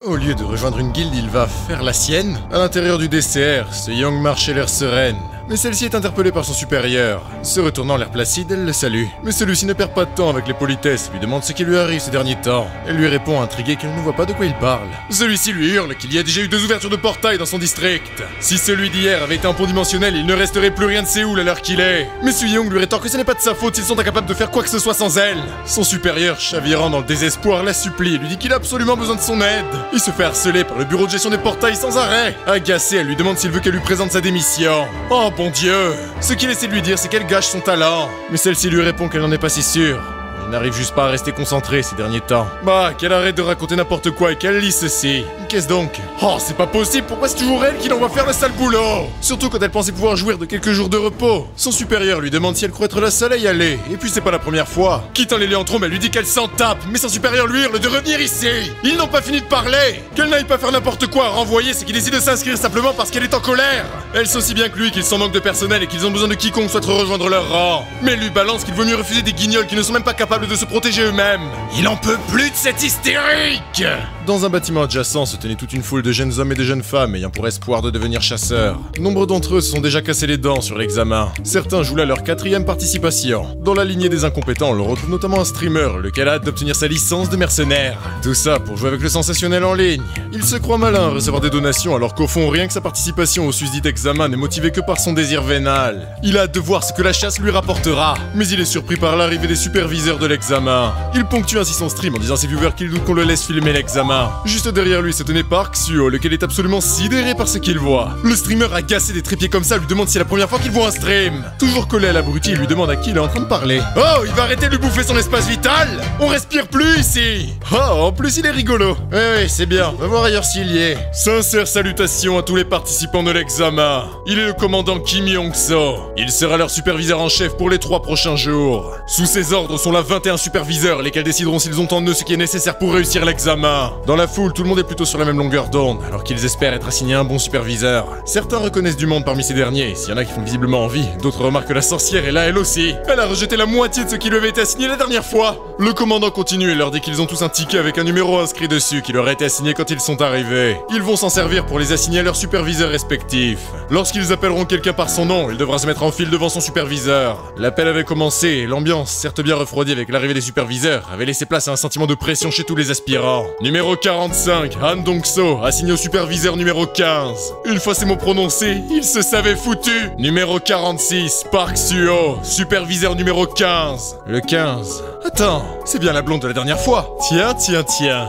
Au lieu de rejoindre une guilde, il va faire la sienne. À l'intérieur du DCR, ce Young marche l'air sereine. Mais celle-ci est interpellée par son supérieur. Se retournant l'air placide, elle le salue. Mais celui-ci ne perd pas de temps avec les politesses, lui demande ce qui lui arrive ces derniers temps. Elle lui répond intriguée qu'elle ne voit pas de quoi il parle. Celui-ci lui hurle qu'il y a déjà eu 2 ouvertures de portail dans son district. Si celui d'hier avait été un pont dimensionnel, il ne resterait plus rien de Séoul à l'heure qu'il est. Mais ce Young lui rétorque que ce n'est pas de sa faute s'ils sont incapables de faire quoi que ce soit sans elle. Son supérieur, chavirant dans le désespoir, la supplie et lui dit qu'il a absolument besoin de son aide. Il se fait harceler par le bureau de gestion des portails sans arrêt. Agacée, elle lui demande s'il veut qu'elle lui présente sa démission. Oh bon Dieu! Ce qu'il essaie de lui dire, c'est qu'elle gâche son talent. Mais celle-ci lui répond qu'elle n'en est pas si sûre. Elle n'arrive juste pas à rester concentrée ces derniers temps. Bah, qu'elle arrête de raconter n'importe quoi et qu'elle lit ceci. Qu'est-ce donc? Oh, c'est pas possible, pourquoi c'est toujours elle qui l'envoie faire le sale boulot? Surtout quand elle pensait pouvoir jouir de quelques jours de repos. Son supérieur lui demande si elle croit être la seule à y aller. Et puis c'est pas la première fois. Quittant les Léantrons, elle lui dit qu'elle s'en tape. Mais son supérieur lui hurle de revenir ici. Ils n'ont pas fini de parler. Qu'elle n'aille pas faire n'importe quoi à renvoyer, c'est qu'il décide de s'inscrire simplement parce qu'elle est en colère. Elle sait aussi bien que lui qu'ils sont manque de personnel et qu'ils ont besoin de quiconque souhaite rejoindre leur rang. Mais elle lui balance qu'il vaut mieux refuser des guignols qui ne sont même pas capables de se protéger eux-mêmes. Il en peut plus de cette hystérique. Dans un bâtiment adjacent se tenait toute une foule de jeunes hommes et de jeunes femmes ayant pour espoir de devenir chasseurs. Nombre d'entre eux se sont déjà cassés les dents sur l'examen. Certains jouent là leur 4e participation. Dans la lignée des incompétents, on le retrouve notamment un streamer, lequel a hâte d'obtenir sa licence de mercenaire. Tout ça pour jouer avec le sensationnel en ligne. Il se croit malin à recevoir des donations alors qu'au fond, rien que sa participation au susdit examen n'est motivée que par son désir vénal. Il a hâte de voir ce que la chasse lui rapportera. Mais il est surpris par l'arrivée des superviseurs de l'examen. Il ponctue ainsi son stream en disant à ses viewers qu'il doute qu'on le laisse filmer l'examen. Juste derrière lui se tenait Park Suo, lequel est absolument sidéré par ce qu'il voit. Le streamer agacé des trépieds comme ça lui demande si c'est la première fois qu'il voit un stream. Toujours collé à l'abruti, il lui demande à qui il est en train de parler. Oh, il va arrêter de lui bouffer son espace vital? On respire plus ici. Oh, en plus il est rigolo. Oui, c'est bien, va voir ailleurs s'il y est. Sincères salutations à tous les participants de l'examen. Il est le commandant Kim Yong-so. Il sera leur superviseur en chef pour les 3 prochains jours. Sous ses ordres sont là 21 superviseurs, lesquels décideront s'ils ont en eux ce qui est nécessaire pour réussir l'examen. Dans la foule, tout le monde est plutôt sur la même longueur d'onde, alors qu'ils espèrent être assignés à un bon superviseur. Certains reconnaissent du monde parmi ces derniers, s'il y en a qui font visiblement envie, d'autres remarquent que la sorcière est là elle aussi. Elle a rejeté la moitié de ce qui lui avait été assigné la dernière fois. Le commandant continue et leur dit qu'ils ont tous un ticket avec un numéro inscrit dessus qui leur a été assigné quand ils sont arrivés. Ils vont s'en servir pour les assigner à leurs superviseurs respectifs. Lorsqu'ils appelleront quelqu'un par son nom, il devra se mettre en file devant son superviseur. L'appel avait commencé et l'ambiance, certes bien refroidie avec l'arrivée des superviseurs, avait laissé place à un sentiment de pression chez tous les aspirants. Numéro 45, Han Dong-so, assigné au superviseur numéro 15. Une fois ces mots prononcés, il se savait foutu. Numéro 46, Park Suo, superviseur numéro 15. Le 15. Attends, c'est bien la blonde de la dernière fois. Tiens,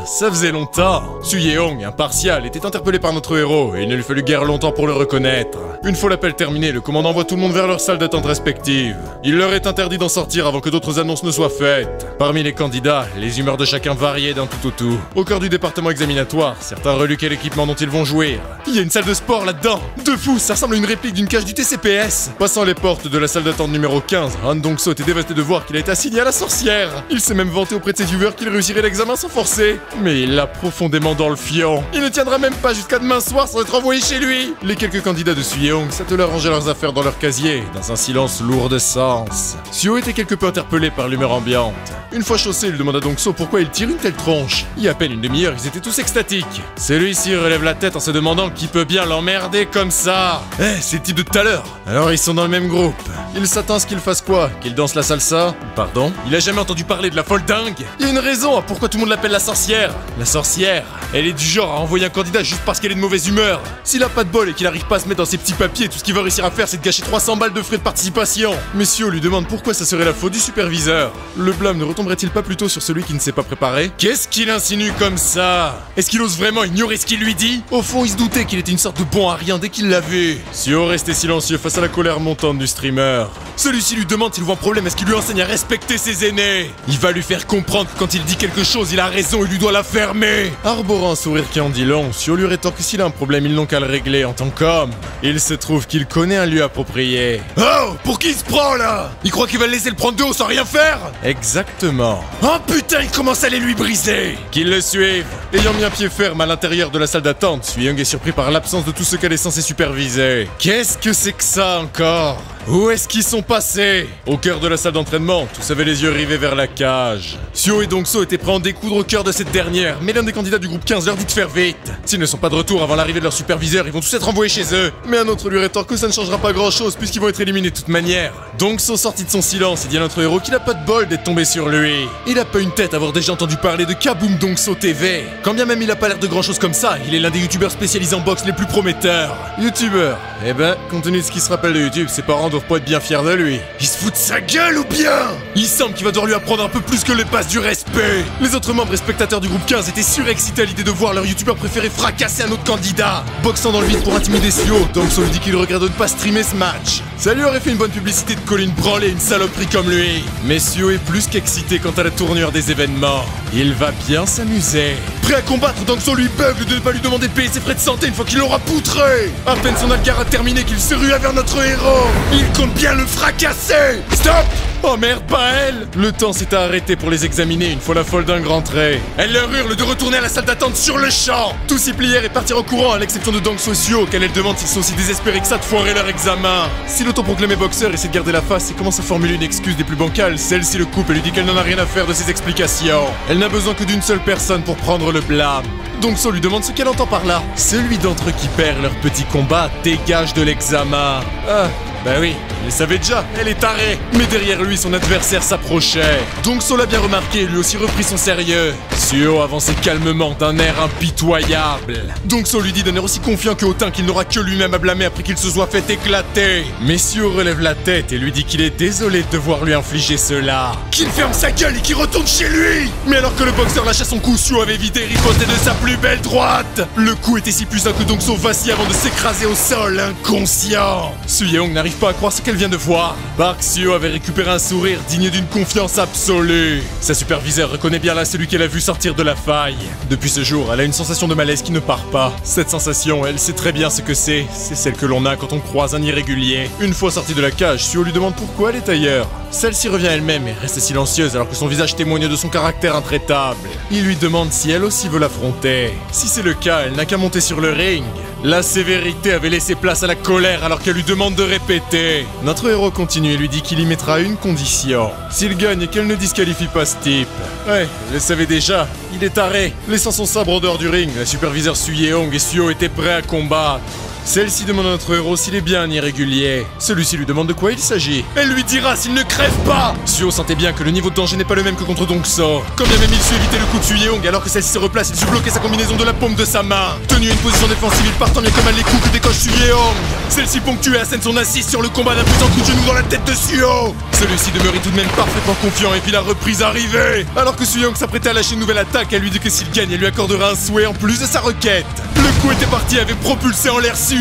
ça faisait longtemps. Su Yeong, impartial, était interpellé par notre héros et il ne lui fallut guère longtemps pour le reconnaître. Une fois l'appel terminé, le commandant envoie tout le monde vers leur salle d'attente respective. Il leur est interdit d'en sortir avant que d'autres annonces ne soient faites. Parmi les candidats, les humeurs de chacun variaient d'un tout au tout. Au cœur du département examinatoire, certains reluquaient l'équipement dont ils vont jouir. Il y a une salle de sport là-dedans. De fou, ça ressemble à une réplique d'une cage du TCPS. Passant les portes de la salle d'attente numéro 15, Han Dong-so était dévasté de voir qu'il a été assigné à la sorcière. Il s'est même vanté auprès de ses viewers qu'il réussirait l'examen sans forcer. Mais il l'a profondément dans le fion. Il ne tiendra même pas jusqu'à demain soir sans être envoyé chez lui. Les quelques candidats de Su Yeong s'attelaient à ranger leurs affaires dans leur casier, dans un silence lourd de sens. Suo était quelque peu interpellé par l'humeur ambiante. Une fois chaussé, il demanda donc So pourquoi il tire une telle tronche. Il y a à peine une demi-heure, ils étaient tous extatiques. Celui-ci relève la tête en se demandant qui peut bien l'emmerder comme ça. C'est le type de tout à l'heure. Alors ils sont dans le même groupe. Il s'attend à ce qu'il fasse quoi? Qu'il danse la salsa? Pardon? Il a jamais entendu parler de la folle dingue? Il y a une raison à pourquoi tout le monde l'appelle la sorcière. La sorcière, elle est du genre à envoyer un candidat juste parce qu'elle est de mauvaise humeur. S'il a pas de bol et qu'il arrive pas à se mettre dans ses petits papiers, tout ce qu'il va réussir à faire c'est de gâcher 300 balles de frais de participation. Monsieur lui demande pourquoi ça serait la faute du superviseur. Le blâme ne retomberait-il pas plutôt sur celui qui ne s'est pas préparé? Qu'est-ce qu'il insinue comme ça? Est-ce qu'il ose vraiment ignorer ce qu'il lui dit? Au fond, il se doutait qu'il était une sorte de bon à rien dès qu'il l'a vu. Suo restait silencieux face à la colère montante du streamer. Celui-ci lui demande s'il voit un problème, est-ce qu'il lui enseigne à respecter ses aînés? Il va lui faire comprendre que quand il dit quelque chose, il a raison, il lui doit la fermer. Arborant un sourire qui en dit long, Suo lui rétorque que s'il a un problème, ils n'ont qu'à le régler en tant qu'homme. Il se trouve qu'il connaît un lieu approprié. Oh, pour qui il se prend là? Il croit qu'il va le laisser le prendre de haut sans rien faire? Exactement. Oh putain, il commence à les lui briser. Qu'il le suive. Ayant mis un pied ferme à l'intérieur de la salle d'attente, Su Yeong est surpris par l'absence de tout ce qu'elle est censée superviser. Qu'est-ce que c'est que ça encore? Où est-ce qu'ils sont passés? Au cœur de la salle d'entraînement, tous avaient les yeux rivés vers vers la cage. Suo et Dongso étaient prêts à en découdre au cœur de cette dernière, mais l'un des candidats du groupe 15 leur dit de faire vite. S'ils ne sont pas de retour avant l'arrivée de leur superviseur, ils vont tous être envoyés chez eux. Mais un autre lui rétorque que ça ne changera pas grand chose puisqu'ils vont être éliminés de toute manière. Dongso sorti de son silence et dit à notre héros qu'il a pas de bol d'être tombé sur lui. Il a pas une tête à avoir déjà entendu parler de Kaboom Dongso TV. Quand bien même il a pas l'air de grand chose comme ça, il est l'un des youtubeurs spécialisés en boxe les plus prometteurs. Youtubeur. Eh ben, compte tenu de ce qu'il se rappelle de YouTube, ses parents doivent pas être bien fiers de lui. Il se fout de sa gueule ou bien? Il semble qu'il va devoir lui apprendre un peu plus que les bases du respect. Les autres membres et spectateurs du groupe 15 étaient surexcités à l'idée de voir leur youtubeur préféré fracasser un autre candidat. Boxant dans le vide pour intimider Suo, Dongso lui dit qu'il regrette de ne pas streamer ce match. Ça lui aurait fait une bonne publicité de coller une branlée et une saloperie comme lui. Mais Suo est plus qu'excité quant à la tournure des événements. Il va bien s'amuser. Prêt à combattre, Dongso lui bugle de ne pas lui demander de payer ses frais de santé une fois qu'il l'aura poutré. À peine son algar a terminé qu'il se rua vers notre héros. Il compte bien le fracasser. Stop! Oh merde, pas elle! Le temps s'est arrêté pour les examiner une fois la folle d'un grand trait. Elle leur hurle de retourner à la salle d'attente sur le champ. Tous s'y plièrent et partirent en courant à l'exception de Dongso et Suo, auquel elle demande s'ils sont aussi désespérés que ça de foirer leur examen. Si l'autoproclamé boxeur essaie de garder la face et commence à formuler une excuse des plus bancales, celle-ci le coupe et lui dit qu'elle n'en a rien à faire de ses explications. Elle n'a besoin que d'une seule personne pour prendre le blâme. Dongso lui demande ce qu'elle entend par là. Celui d'entre eux qui perd leur petit combat dégage de l'examen. Ah, bah oui, il le savait déjà, elle est tarée. Mais derrière lui, son adversaire s'approchait. Dongso l'a bien remarqué et lui aussi reprit son sérieux. Suo avançait calmement d'un air impitoyable. Dongso lui dit d'un air aussi confiant que hautain qu'il n'aura que lui-même à blâmer après qu'il se soit fait éclater. Mais Suo relève la tête et lui dit qu'il est désolé de devoir lui infliger cela. Qu'il ferme sa gueule et qu'il retourne chez lui. Mais alors que le boxeur lâcha son coup, Suo avait vite riposté de sa plus belle droite. Le coup était si puissant que Dongso vacille avant de s'écraser au sol, inconscient. Su Yeong n'arrive pas à croire ce qu'elle vient de voir. Park Suo avait récupéré un sourire digne d'une confiance absolue. Sa superviseure reconnaît bien là celui qu'elle a vu sortir de la faille. Depuis ce jour, elle a une sensation de malaise qui ne part pas. Cette sensation, elle sait très bien ce que c'est. C'est celle que l'on a quand on croise un irrégulier. Une fois sortie de la cage, Suo lui demande pourquoi elle est ailleurs. Celle-ci revient elle-même et reste silencieuse alors que son visage témoigne de son caractère intraitable. Il lui demande si elle aussi veut l'affronter. Si c'est le cas, elle n'a qu'à monter sur le ring. La sévérité avait laissé place à la colère alors qu'elle lui demande de répéter. Notre héros continue et lui dit qu'il y mettra une condition. S'il gagne et qu'elle ne disqualifie pas ce type. Ouais, je le savais déjà, il est taré. Laissant son sabre en dehors du ring, la superviseure Su Yeong et Suo étaient prêts à combattre. Celle-ci demande à notre héros s'il est bien un irrégulier. Celui-ci lui demande de quoi il s'agit. Elle lui dira s'il ne crève pas. Suo sentait bien que le niveau de danger n'est pas le même que contre Dongso. Quand bien même il sut éviter le coup de Su Yeong alors que celle-ci se replace, il sut bloquer sa combinaison de la paume de sa main. Tenu à une position défensive, il part tant bien que mal les coups que décoche Su Yeong. Celle-ci ponctuée assène son assise sur le combat d'un puissant coup de genou dans la tête de Suo. Celui-ci demeurait tout de même parfaitement confiant et vit la reprise arriver. Alors que Su Yeong s'apprêtait à lâcher une nouvelle attaque, elle lui dit que s'il gagne, elle lui accordera un souhait en plus de sa requête. Le coup était parti et avait propulsé en l'air Suo.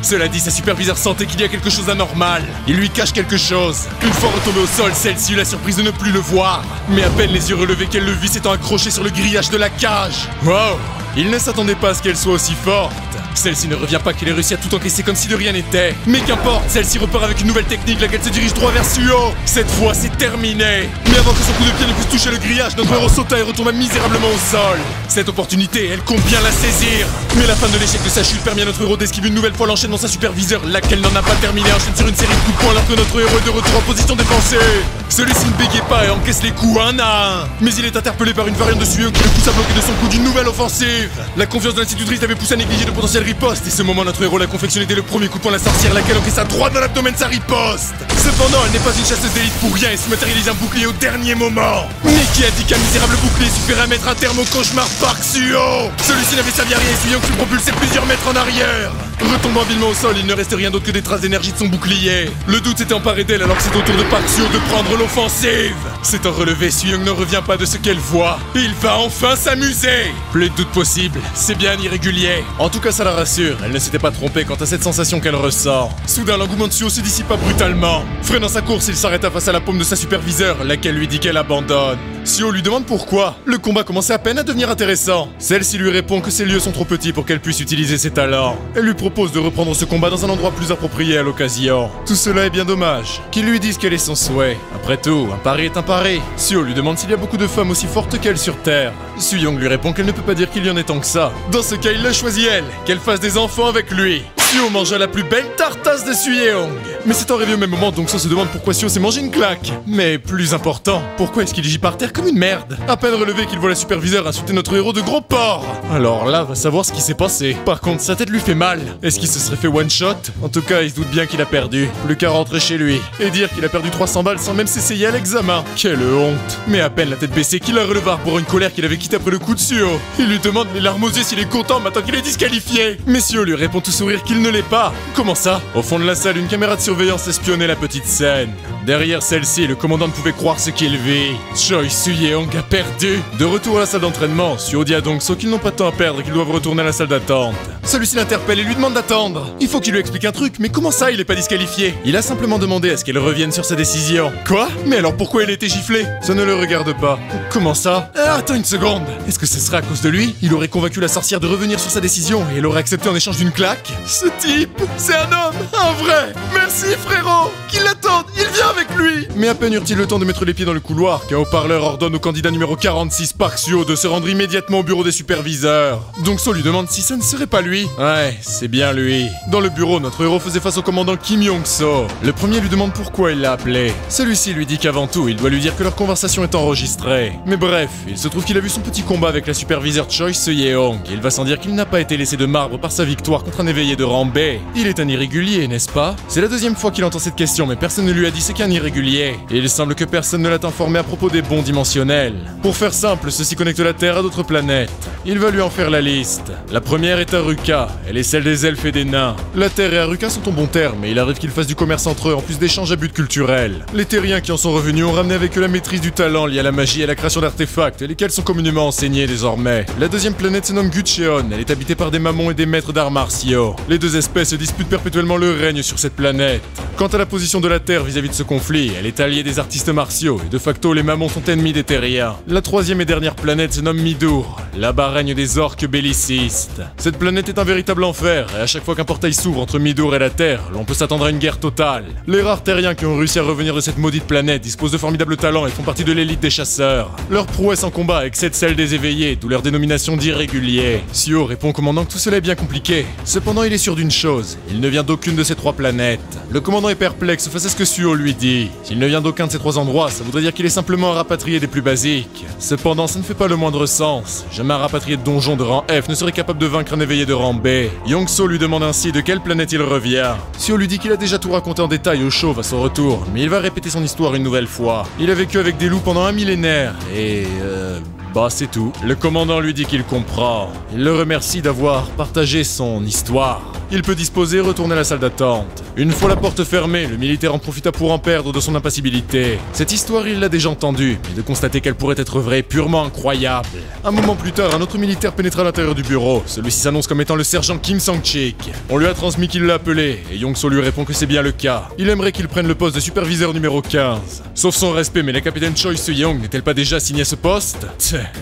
Cela dit, sa superviseure sentait qu'il y a quelque chose d'anormal. Il lui cache quelque chose. Une fois retombée au sol, celle-ci eut la surprise de ne plus le voir. Mais à peine les yeux relevés qu'elle le vit s'étant accroché sur le grillage de la cage. Wow! Il ne s'attendait pas à ce qu'elle soit aussi forte. Celle-ci ne revient pas qu'elle ait réussi à tout encaisser comme si de rien n'était. Mais qu'importe, celle-ci repart avec une nouvelle technique, laquelle se dirige droit vers Suo. Cette fois, c'est terminé. Mais avant que son coup de pied ne puisse toucher le grillage, notre héros sauta et retomba misérablement au sol. Cette opportunité, elle compte bien la saisir. Mais la fin de l'échec de sa chute permet à notre héros d'esquiver une nouvelle fois l'enchaînement de sa superviseure, laquelle n'en a pas terminé, enchaîne sur une série de coups de poing alors que notre héros est de retour en position défensive. Celui-ci ne bégaye pas et encaisse les coups un à un. Mais il est interpellé par une variante de Suo qui le pousse à bloquer de son coup d'une nouvelle offensive. La confiance de l'institutrice l'avait poussé à négliger de potentielles ripostes, et ce moment notre héros l'a confectionné dès le premier coup de poing la sorcière, laquelle encaisse sa droite dans l'abdomen de sa riposte. Cependant, elle n'est pas une chasseuse d'élite pour rien et se matérialise un bouclier au dernier moment. Mais qui a dit qu'un misérable bouclier suffirait à mettre un terme au cauchemar Park Suo? Celui-ci n'avait servi à rien et Su Yeong fut propulsé plusieurs mètres en arrière. Retombant habilement au sol, il ne restait rien d'autre que des traces d'énergie de son bouclier. Le doute s'était emparé d'elle alors que c'est au tour de Park Suo de prendre l'offensive. S'étant relevé, Su Yeong ne revient pas de ce qu'elle voit. Il va enfin s'amuser. Plus de doute possible, c'est bien irrégulier. En tout cas, ça la rassure, elle ne s'était pas trompée quant à cette sensation qu'elle ressent. Soudain, l'engouement de Suo se dissipa brutalement. Freinant sa course, il s'arrêta face à la paume de sa superviseure, laquelle lui dit qu'elle abandonne. Sio lui demande pourquoi. Le combat commençait à peine à devenir intéressant. Celle-ci lui répond que ces lieux sont trop petits pour qu'elle puisse utiliser ses talents. Elle lui propose de reprendre ce combat dans un endroit plus approprié à l'occasion. Tout cela est bien dommage. Qu'ils lui disent quel est son souhait. Après tout, un pari est un pari. Sio lui demande s'il y a beaucoup de femmes aussi fortes qu'elle sur Terre. Su-Young lui répond qu'elle ne peut pas dire qu'il y en ait tant que ça. Dans ce cas, il l'a choisi elle, qu'elle fasse des enfants avec lui. Sio mangea la plus belle tartasse de Su-Yeong. Mais c'est arrivé au même moment, donc Seo se demande pourquoi Sio s'est mangé une claque. Mais plus important, pourquoi est-ce qu'il gît par terre comme une merde? À peine relevé qu'il voit la superviseure insulter notre héros de gros porc. Alors là, va savoir ce qui s'est passé. Par contre, sa tête lui fait mal. Est-ce qu'il se serait fait one shot? En tout cas, il se doute bien qu'il a perdu. Plus qu'à rentrer chez lui et dire qu'il a perdu 300 balles sans même s'essayer à l'examen. Quelle honte. Mais à peine la tête baissée qu'il a releva pour une colère qu'il avait quittée après le coup de Sio. Il lui demande les larmes aux yeux s'il est content maintenant qu'il est disqualifié. Mais Sio lui répond tout sourire qu'il ne l'est pas. Comment ça? Au fond de la salle, une caméra de surveillance espionnait la petite scène. Derrière celle-ci, le commandant ne pouvait croire ce qu'il vit. Choi Su-Yeong a perdu. De retour à la salle d'entraînement, Sio dit à Dong So qu'ils n'ont pas de temps à perdre et qu'ils doivent retourner à la salle d'attente. Celui-ci l'interpelle et lui demande d'attendre. Il faut qu'il lui explique un truc, mais comment ça il est pas disqualifié? Il a simplement demandé à ce qu'elle revienne sur sa décision. Quoi? Mais alors pourquoi elle a été giflée? Ça ne le regarde pas. Comment ça? Attends une seconde. Est-ce que ce serait à cause de lui? Il aurait convaincu la sorcière de revenir sur sa décision et elle aurait accepté en échange d'une claque? Ce type, c'est un homme, un vrai. Merci frérot. Qu'il l'attende, il vient avec lui. Mais à peine eurent-ils le temps de mettre les pieds dans le couloir qu'un haut-parleur ordonne au candidat numéro 46 Park Seo de se rendre immédiatement au bureau des superviseurs. Donc So lui demande si ça ne serait pas lui. Ouais, c'est bien lui. Dans le bureau, notre héros faisait face au commandant Kim Yong-so. Le premier lui demande pourquoi il l'a appelé. Celui-ci lui dit qu'avant tout, il doit lui dire que leur conversation est enregistrée. Mais bref, il se trouve qu'il a vu son petit combat avec la superviseure Choi Se-yeong. Il va sans dire qu'il n'a pas été laissé de marbre par sa victoire contre un éveillé de rang B. Il est un irrégulier, n'est-ce pas? C'est la deuxième fois qu'il entend cette question, mais personne ne lui a dit c'est qu'un irrégulier. Et il semble que personne ne l'a informé à propos des bonds dimensionnels. Pour faire simple, ceci connecte la Terre à d'autres planètes. Il va lui en faire la liste. La première est Aruka, elle est celle des elfes et des nains. La Terre et Aruka sont en bon terme, mais il arrive qu'ils fassent du commerce entre eux en plus d'échanges à but culturel. Les terriens qui en sont revenus ont ramené avec eux la maîtrise du talent lié à la magie et à la création d'artefacts, lesquels sont communément enseignés désormais. La deuxième planète se nomme Gucheon, elle est habitée par des mamons et des maîtres d'arts martiaux. Les deux espèces se disputent perpétuellement le règne sur cette planète. Quant à la position de la Terre vis-à-vis de ce conflit, elle est alliée des artistes martiaux, et de facto les mamons sont ennemis des terriens. La troisième et dernière planète se nomme Midour. Là-bas règnent des orques bellicistes. Cette planète est un véritable enfer, et à chaque fois qu'un portail s'ouvre entre Midour et la Terre, l'on peut s'attendre à une guerre totale. Les rares terriens qui ont réussi à revenir de cette maudite planète disposent de formidables talents et font partie de l'élite des chasseurs. Leur prouesse en combat excède celle des éveillés, d'où leur dénomination d'irréguliers. Sio répond au commandant que tout cela est bien compliqué. Cependant, il est sûr d'une chose, il ne vient d'aucune de ces trois planètes. Le commandant est perplexe face à ce que Sio lui dit. S'il ne vient d'aucun de ces trois endroits, ça voudrait dire qu'il est simplement un rapatrié des plus basiques. Cependant, ça ne fait pas le moindre sens. Jamais un rapatrié de donjon de rang F ne serait capable de vaincre un éveillé de rang B. Yong-so lui demande ainsi de quelle planète il revient. Sio lui dit qu'il a déjà tout raconté en détail au chauve à son retour, mais il va répéter son histoire une nouvelle fois. Il a vécu avec des loups pendant un millénaire, et bah c'est tout. Le commandant lui dit qu'il comprend. Il le remercie d'avoir partagé son histoire. Il peut disposer et retourner à la salle d'attente. Une fois la porte fermée, le militaire en profita pour en perdre de son impassibilité. Cette histoire, il l'a déjà entendue, mais de constater qu'elle pourrait être vraie est purement incroyable. Un moment plus tard, un autre militaire pénétra à l'intérieur du bureau. Celui-ci s'annonce comme étant le sergent Kim Sang-chik. On lui a transmis qu'il l'a appelé, et Yong-so lui répond que c'est bien le cas. Il aimerait qu'il prenne le poste de superviseur numéro 15. Sauf son respect, mais la capitaine Choi Se-yeong n'est-elle pas déjà signée à ce poste?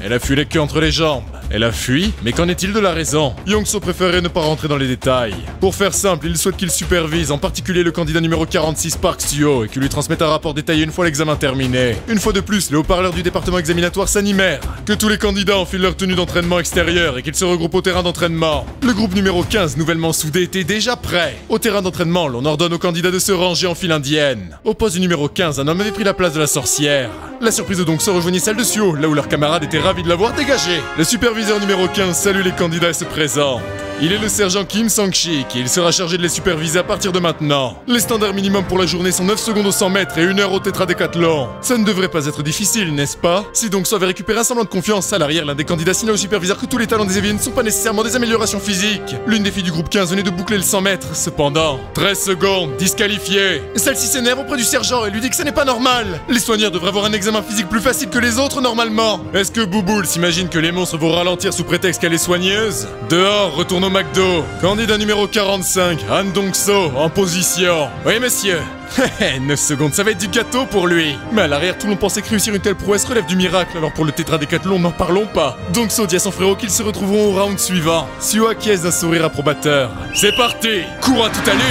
Elle a fui les queues entre les jambes. Elle a fui, mais qu'en est-il de la raison? Yong-so préférait ne pas rentrer dans les détails. Pour faire simple, il souhaite qu'il supervise, en particulier le candidat numéro 46 Park Seo, et qu'il lui transmette un rapport détaillé une fois l'examen terminé. Une fois de plus, les haut-parleurs du département examinatoire s'animèrent. Que tous les candidats enfilent leur tenue d'entraînement extérieure et qu'ils se regroupent au terrain d'entraînement. Le groupe numéro 15, nouvellement soudé, était déjà prêt. Au terrain d'entraînement, l'on ordonne aux candidats de se ranger en file indienne. Au poste du numéro 15, un homme avait pris la place de la sorcière. La surprise de Dong So rejoignit celle de Seo, là où leurs camarades étaient ravis de l'avoir dégagé. Le superviseur numéro 15 salue les candidats et se présente. Il est le sergent Kim Sang-chik et il sera chargé de les superviser à partir de maintenant. Les standards minimums pour la journée sont 9 secondes au 100 mètres et 1 heure au tétradécathlon. Ça ne devrait pas être difficile, n'est-ce pas? Si donc soit avait récupéré un semblant de confiance, à l'arrière, l'un des candidats signale au superviseur que tous les talents des éveillés ne sont pas nécessairement des améliorations physiques. L'une des filles du groupe 15 venait de boucler le 100 mètres, cependant. 13 secondes, disqualifiée. Celle-ci s'énerve auprès du sergent et lui dit que ça n'est pas normal. Les soigneurs devraient avoir un examen physique plus facile que les autres normalement. Est-ce que Bouboule s'imagine que les monstres vont ralentir sous prétexte qu'elle est soigneuse? Dehors, retournez retourne au McDo. Candidat numéro 45, Han Dong-so, en position. Oui, monsieur. 9 secondes, ça va être du gâteau pour lui. Mais à l'arrière, tout le monde pensait que réussir une telle prouesse relève du miracle, alors pour le tétradécathlon, n'en parlons pas. Dong-so dit à son frérot qu'ils se retrouveront au round suivant. Suo acquiesce d'un sourire approbateur. C'est parti, cours à toute allure.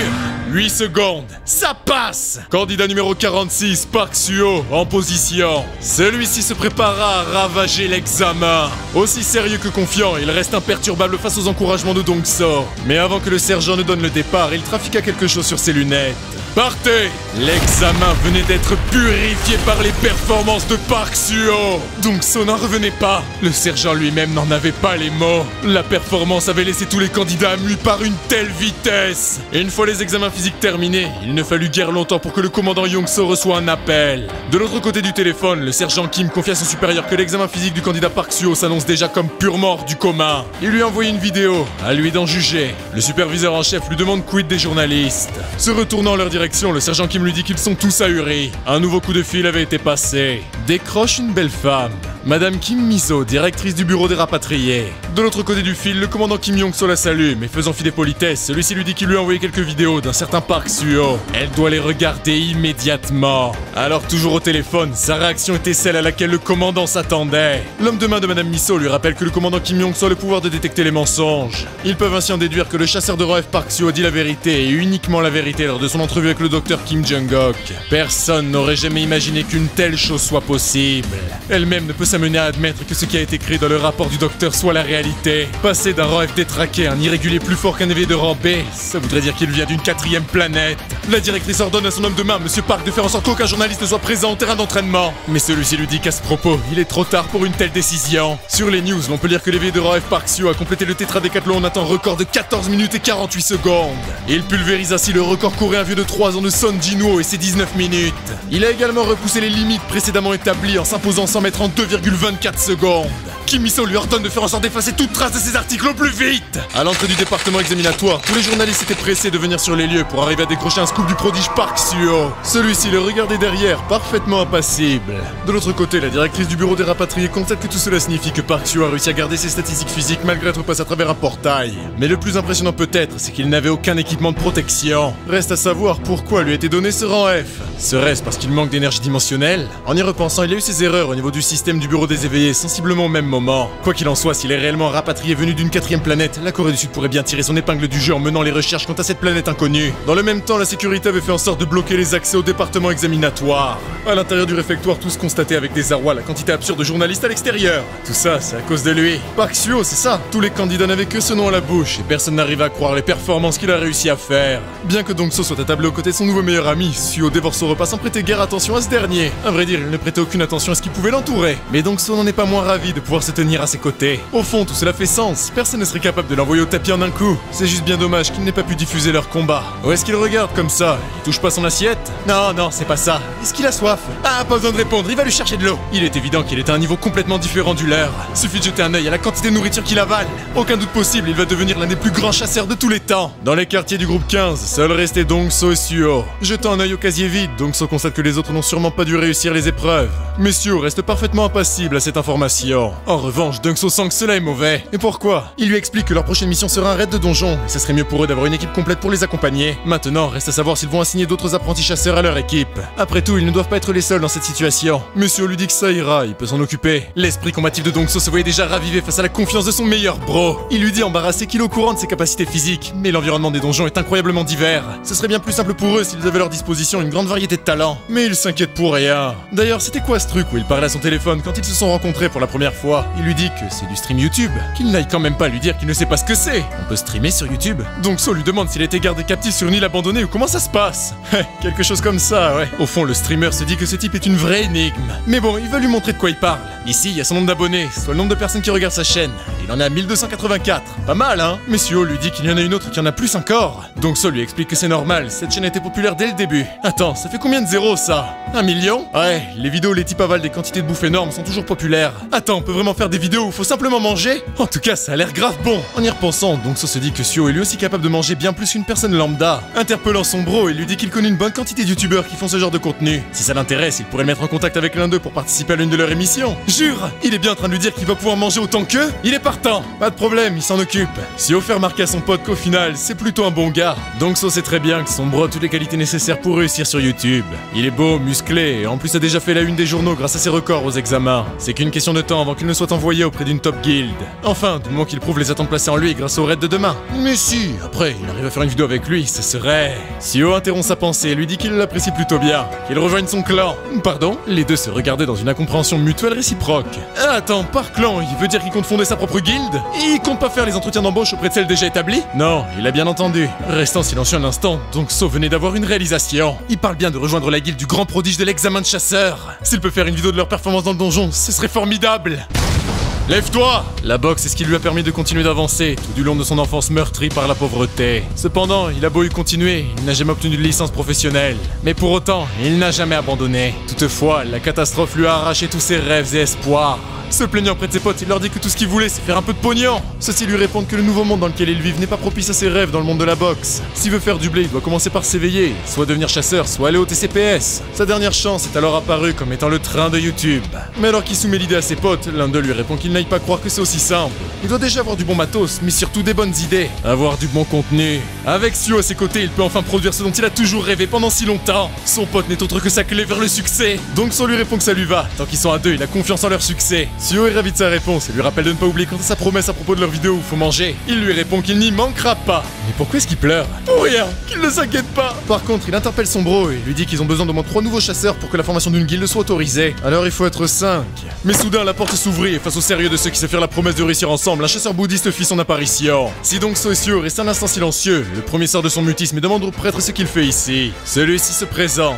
8 secondes, ça passe. Candidat numéro 46, Park Suo, en position. Celui-ci se prépara à ravager l'examen. Aussi sérieux que confiant, il reste imperturbable face aux encouragements de Dong-so. Mais avant que le sergent ne donne le départ, il trafiqua quelque chose sur ses lunettes. Partez! L'examen venait d'être purifié par les performances de Park Suo. Dong-so n'en revenait pas. Le sergent lui-même n'en avait pas les mots. La performance avait laissé tous les candidats muis par une telle vitesse. Et une fois les examens physiques terminés, il ne fallut guère longtemps pour que le commandant Young-so reçoive un appel. De l'autre côté du téléphone, le sergent Kim confia à son supérieur que l'examen physique du candidat Park Suo s'annonce déjà comme purement hors du commun. Il lui a envoyé une vidéo, à lui d'en juger. Le superviseur en chef lui demande quid des journalistes. Se retournant en leur direction, le sergent Kim lui dit qu'ils sont tous ahuris. Un nouveau coup de fil avait été passé. Décroche une belle femme. Madame Kim Miso, directrice du bureau des rapatriés. De l'autre côté du fil, le commandant Kim Yong-so la salue, mais faisant fi des politesses, celui-ci lui dit qu'il lui a envoyé quelques vidéos d'un certain Park Suo. Elle doit les regarder immédiatement. Alors toujours au téléphone, sa réaction était celle à laquelle le commandant s'attendait. L'homme de main de Madame Miso lui rappelle que le commandant Kim Yong-so a le pouvoir de détecter les mensonges. Ils peuvent ainsi en déduire que le chasseur de rêve Park Suo dit la vérité, et uniquement la vérité lors de son entrevue avec le docteur Kim Jung-ok. Personne n'aurait jamais imaginé qu'une telle chose soit possible. Elle-même ne peut s'amener à admettre que ce qui a été créé dans le rapport du docteur soit la réalité. Passer d'un rang F détraqué à un irrégulier plus fort qu'un éveillé de rang B, ça voudrait dire qu'il vient d'une 4e planète. La directrice ordonne à son homme de main, Monsieur Park, de faire en sorte qu'aucun journaliste ne soit présent au terrain d'entraînement. Mais celui-ci lui dit qu'à ce propos, il est trop tard pour une telle décision. Sur les news, on peut lire que l'éveillé de rang F Park Suo a complété le tétradécathlon en un temps record de 14 minutes et 48 secondes. Il pulvérise ainsi le record coréen vieux de 3 ans de Son Jin-woo et ses 19 minutes. Il a également repoussé les limites précédemment établies en s'imposant 100 mètres en 2,24 secondes. Kim Miso lui ordonne de faire en sorte d'effacer toute trace de ces articles au plus vite. À l'entrée du département examinatoire, tous les journalistes étaient pressés de venir sur les lieux pour arriver à décrocher un scoop du prodige Park Suo. Celui-ci le regardait derrière, parfaitement impassible. De l'autre côté, la directrice du bureau des rapatriés constate que tout cela signifie que Park Suo a réussi à garder ses statistiques physiques malgré être passé à travers un portail. Mais le plus impressionnant peut-être, c'est qu'il n'avait aucun équipement de protection. Reste à savoir pourquoi lui a été donné ce rang F. Serait-ce parce qu'il manque d'énergie dimensionnelle? En y repensant, il y a eu ses erreurs au niveau du système du bureau des éveillés, sensiblement au même moment. Quoi qu'il en soit, s'il est réellement un rapatrié venu d'une 4e planète, la Corée du Sud pourrait bien tirer son épingle du jeu en menant les recherches quant à cette planète inconnue. Dans le même temps, la sécurité avait fait en sorte de bloquer les accès au département examinatoire. À l'intérieur du réfectoire, tous constataient avec désarroi la quantité absurde de journalistes à l'extérieur. Tout ça, c'est à cause de lui. Park Suo, c'est ça. Tous les candidats n'avaient que ce nom à la bouche et personne n'arrivait à croire les performances qu'il a réussi à faire. Bien que Dong-so soit attablé aux côtés de son nouveau meilleur ami, Suo dévore son repas sans prêter guère attention à ce dernier. À vrai dire, il ne prêtait aucune attention à ce qui pouvait l'entourer. Mais Dong-so n'en est pas moins ravi de pouvoir se tenir à ses côtés. Au fond, tout cela fait sens. Personne ne serait capable de l'envoyer au tapis en un coup. C'est juste bien dommage qu'il n'ait pas pu diffuser leur combat. Où est-ce qu'il regarde comme ça? Il touche pas son assiette? Non, non, c'est pas ça. Est-ce qu'il a soif? Ah, pas besoin de répondre, il va lui chercher de l'eau. Il est évident qu'il est à un niveau complètement différent du leur. Suffit de jeter un œil à la quantité de nourriture qu'il avale. Aucun doute possible, il va devenir l'un des plus grands chasseurs de tous les temps. Dans les quartiers du groupe 15, seuls restaient Dong-so et Suo. Jetant un œil au casier vide, Dong-so constate que les autres n'ont sûrement pas dû réussir les épreuves. Mais Suo reste parfaitement impassible à cette information. En revanche, Dong-so sent que cela est mauvais. Et pourquoi? Il lui explique que leur prochaine mission sera un raid de donjon, et ce serait mieux pour eux d'avoir une équipe complète pour les accompagner. Maintenant, reste à savoir s'ils vont assigner d'autres apprentis chasseurs à leur équipe. Après tout, ils ne doivent pas être les seuls dans cette situation. Monsieur lui dit que ça ira, il peut s'en occuper. L'esprit combatif de Dong-so se voyait déjà ravivé face à la confiance de son meilleur bro. Il lui dit embarrassé qu'il est au courant de ses capacités physiques, mais l'environnement des donjons est incroyablement divers. Ce serait bien plus simple pour eux s'ils avaient à leur disposition une grande variété de talents. Mais il s'inquiète pour rien. D'ailleurs, c'était quoi ce truc où il parlait à son téléphone quand ils se sont rencontrés pour la première fois? Il lui dit que c'est du stream YouTube, qu'il n'aille quand même pas lui dire qu'il ne sait pas ce que c'est. On peut streamer sur YouTube. Dong-so lui demande s'il a été gardé captif sur une île abandonnée ou comment ça se passe. Quelque chose comme ça, ouais. Au fond, le streamer se dit que ce type est une vraie énigme. Mais bon, il va lui montrer de quoi il parle. Ici, il y a son nombre d'abonnés, soit le nombre de personnes qui regardent sa chaîne. Il en a 1284. Pas mal, hein? Mais Suo lui dit qu'il y en a une autre qui en a plus encore. Dong-so lui explique que c'est normal, cette chaîne a été populaire dès le début. Attends, ça fait combien de zéros ça? 1 million? Ouais, les vidéos où les types avalent des quantités de bouffe énormes sont toujours populaires. Attends, on peut vraiment vraiment faire des vidéos où il faut simplement manger? En tout cas, ça a l'air grave bon. En y repensant, Dongso se dit que Suho est lui aussi capable de manger bien plus qu'une personne lambda. Interpellant son bro, il lui dit qu'il connaît une bonne quantité de youtubeurs qui font ce genre de contenu. Si ça l'intéresse, il pourrait le mettre en contact avec l'un d'eux pour participer à l'une de leurs émissions. Jure, il est bien en train de lui dire qu'il va pouvoir manger autant qu'eux. Il est partant. Pas de problème, il s'en occupe. Suho fait remarquer à son pote qu'au final, c'est plutôt un bon gars. Dongso sait très bien que son bro a toutes les qualités nécessaires pour réussir sur YouTube. Il est beau, musclé, et en plus a déjà fait la une des journaux grâce à ses records aux examens. C'est qu'une question de temps avant qu'il ne soit envoyé auprès d'une top guild. Enfin, du moment qu'il prouve les attentes placées en lui grâce au raid de demain. Mais si, après, il arrive à faire une vidéo avec lui, ce serait... Suho interrompt sa pensée et lui dit qu'il l'apprécie plutôt bien, qu'il rejoigne son clan. Pardon? Les deux se regardaient dans une incompréhension mutuelle réciproque. Ah, attends, par clan, il veut dire qu'il compte fonder sa propre guilde? Il compte pas faire les entretiens d'embauche auprès de celles déjà établies? Non, il a bien entendu. Restant silencieux un instant, Dongso venait d'avoir une réalisation. Il parle bien de rejoindre la guilde du grand prodige de l'examen de chasseur. S'il peut faire une vidéo de leur performance dans le donjon, ce serait formidable. Lève-toi! La boxe est ce qui lui a permis de continuer d'avancer tout du long de son enfance meurtrie par la pauvreté. Cependant, il a beau y continuer, il n'a jamais obtenu de licence professionnelle. Mais pour autant, il n'a jamais abandonné. Toutefois, la catastrophe lui a arraché tous ses rêves et espoirs. Se plaignant près de ses potes, il leur dit que tout ce qu'il voulait, c'est faire un peu de pognon. Ceux-ci lui répondent que le nouveau monde dans lequel ils vivent n'est pas propice à ses rêves dans le monde de la boxe. S'il veut faire du blé, il doit commencer par s'éveiller, soit devenir chasseur, soit aller au TCPS. Sa dernière chance est alors apparue comme étant le train de YouTube. Mais alors qu'il soumet l'idée à ses potes, l'un d'eux lui répond qu'il n'aille pas croire que c'est aussi simple. Il doit déjà avoir du bon matos, mais surtout des bonnes idées. Avoir du bon contenu. Avec Suho à ses côtés, il peut enfin produire ce dont il a toujours rêvé pendant si longtemps. Son pote n'est autre que sa clé vers le succès. Donc Suho lui répond que ça lui va. Tant qu'ils sont à deux, il a confiance en leur succès. Suho est ravi de sa réponse et lui rappelle de ne pas oublier quant à sa promesse à propos de leur vidéo où il faut manger. Il lui répond qu'il n'y manquera pas. Mais pourquoi est-ce qu'il pleure? Pour rien, qu'il ne s'inquiète pas. Par contre, il interpelle son bro et lui dit qu'ils ont besoin d'au moins 3 nouveaux chasseurs pour que la formation d'une guilde soit autorisée. Alors il faut être 5. Mais soudain, la porte s'ouvrit et face au sérieux de ceux qui se firent la promesse de réussir ensemble, un chasseur bouddhiste fit son apparition. Si donc Suho reste un instant silencieux, le premier sort de son mutisme et demande au prêtre ce qu'il fait ici. Celui-ci se présente.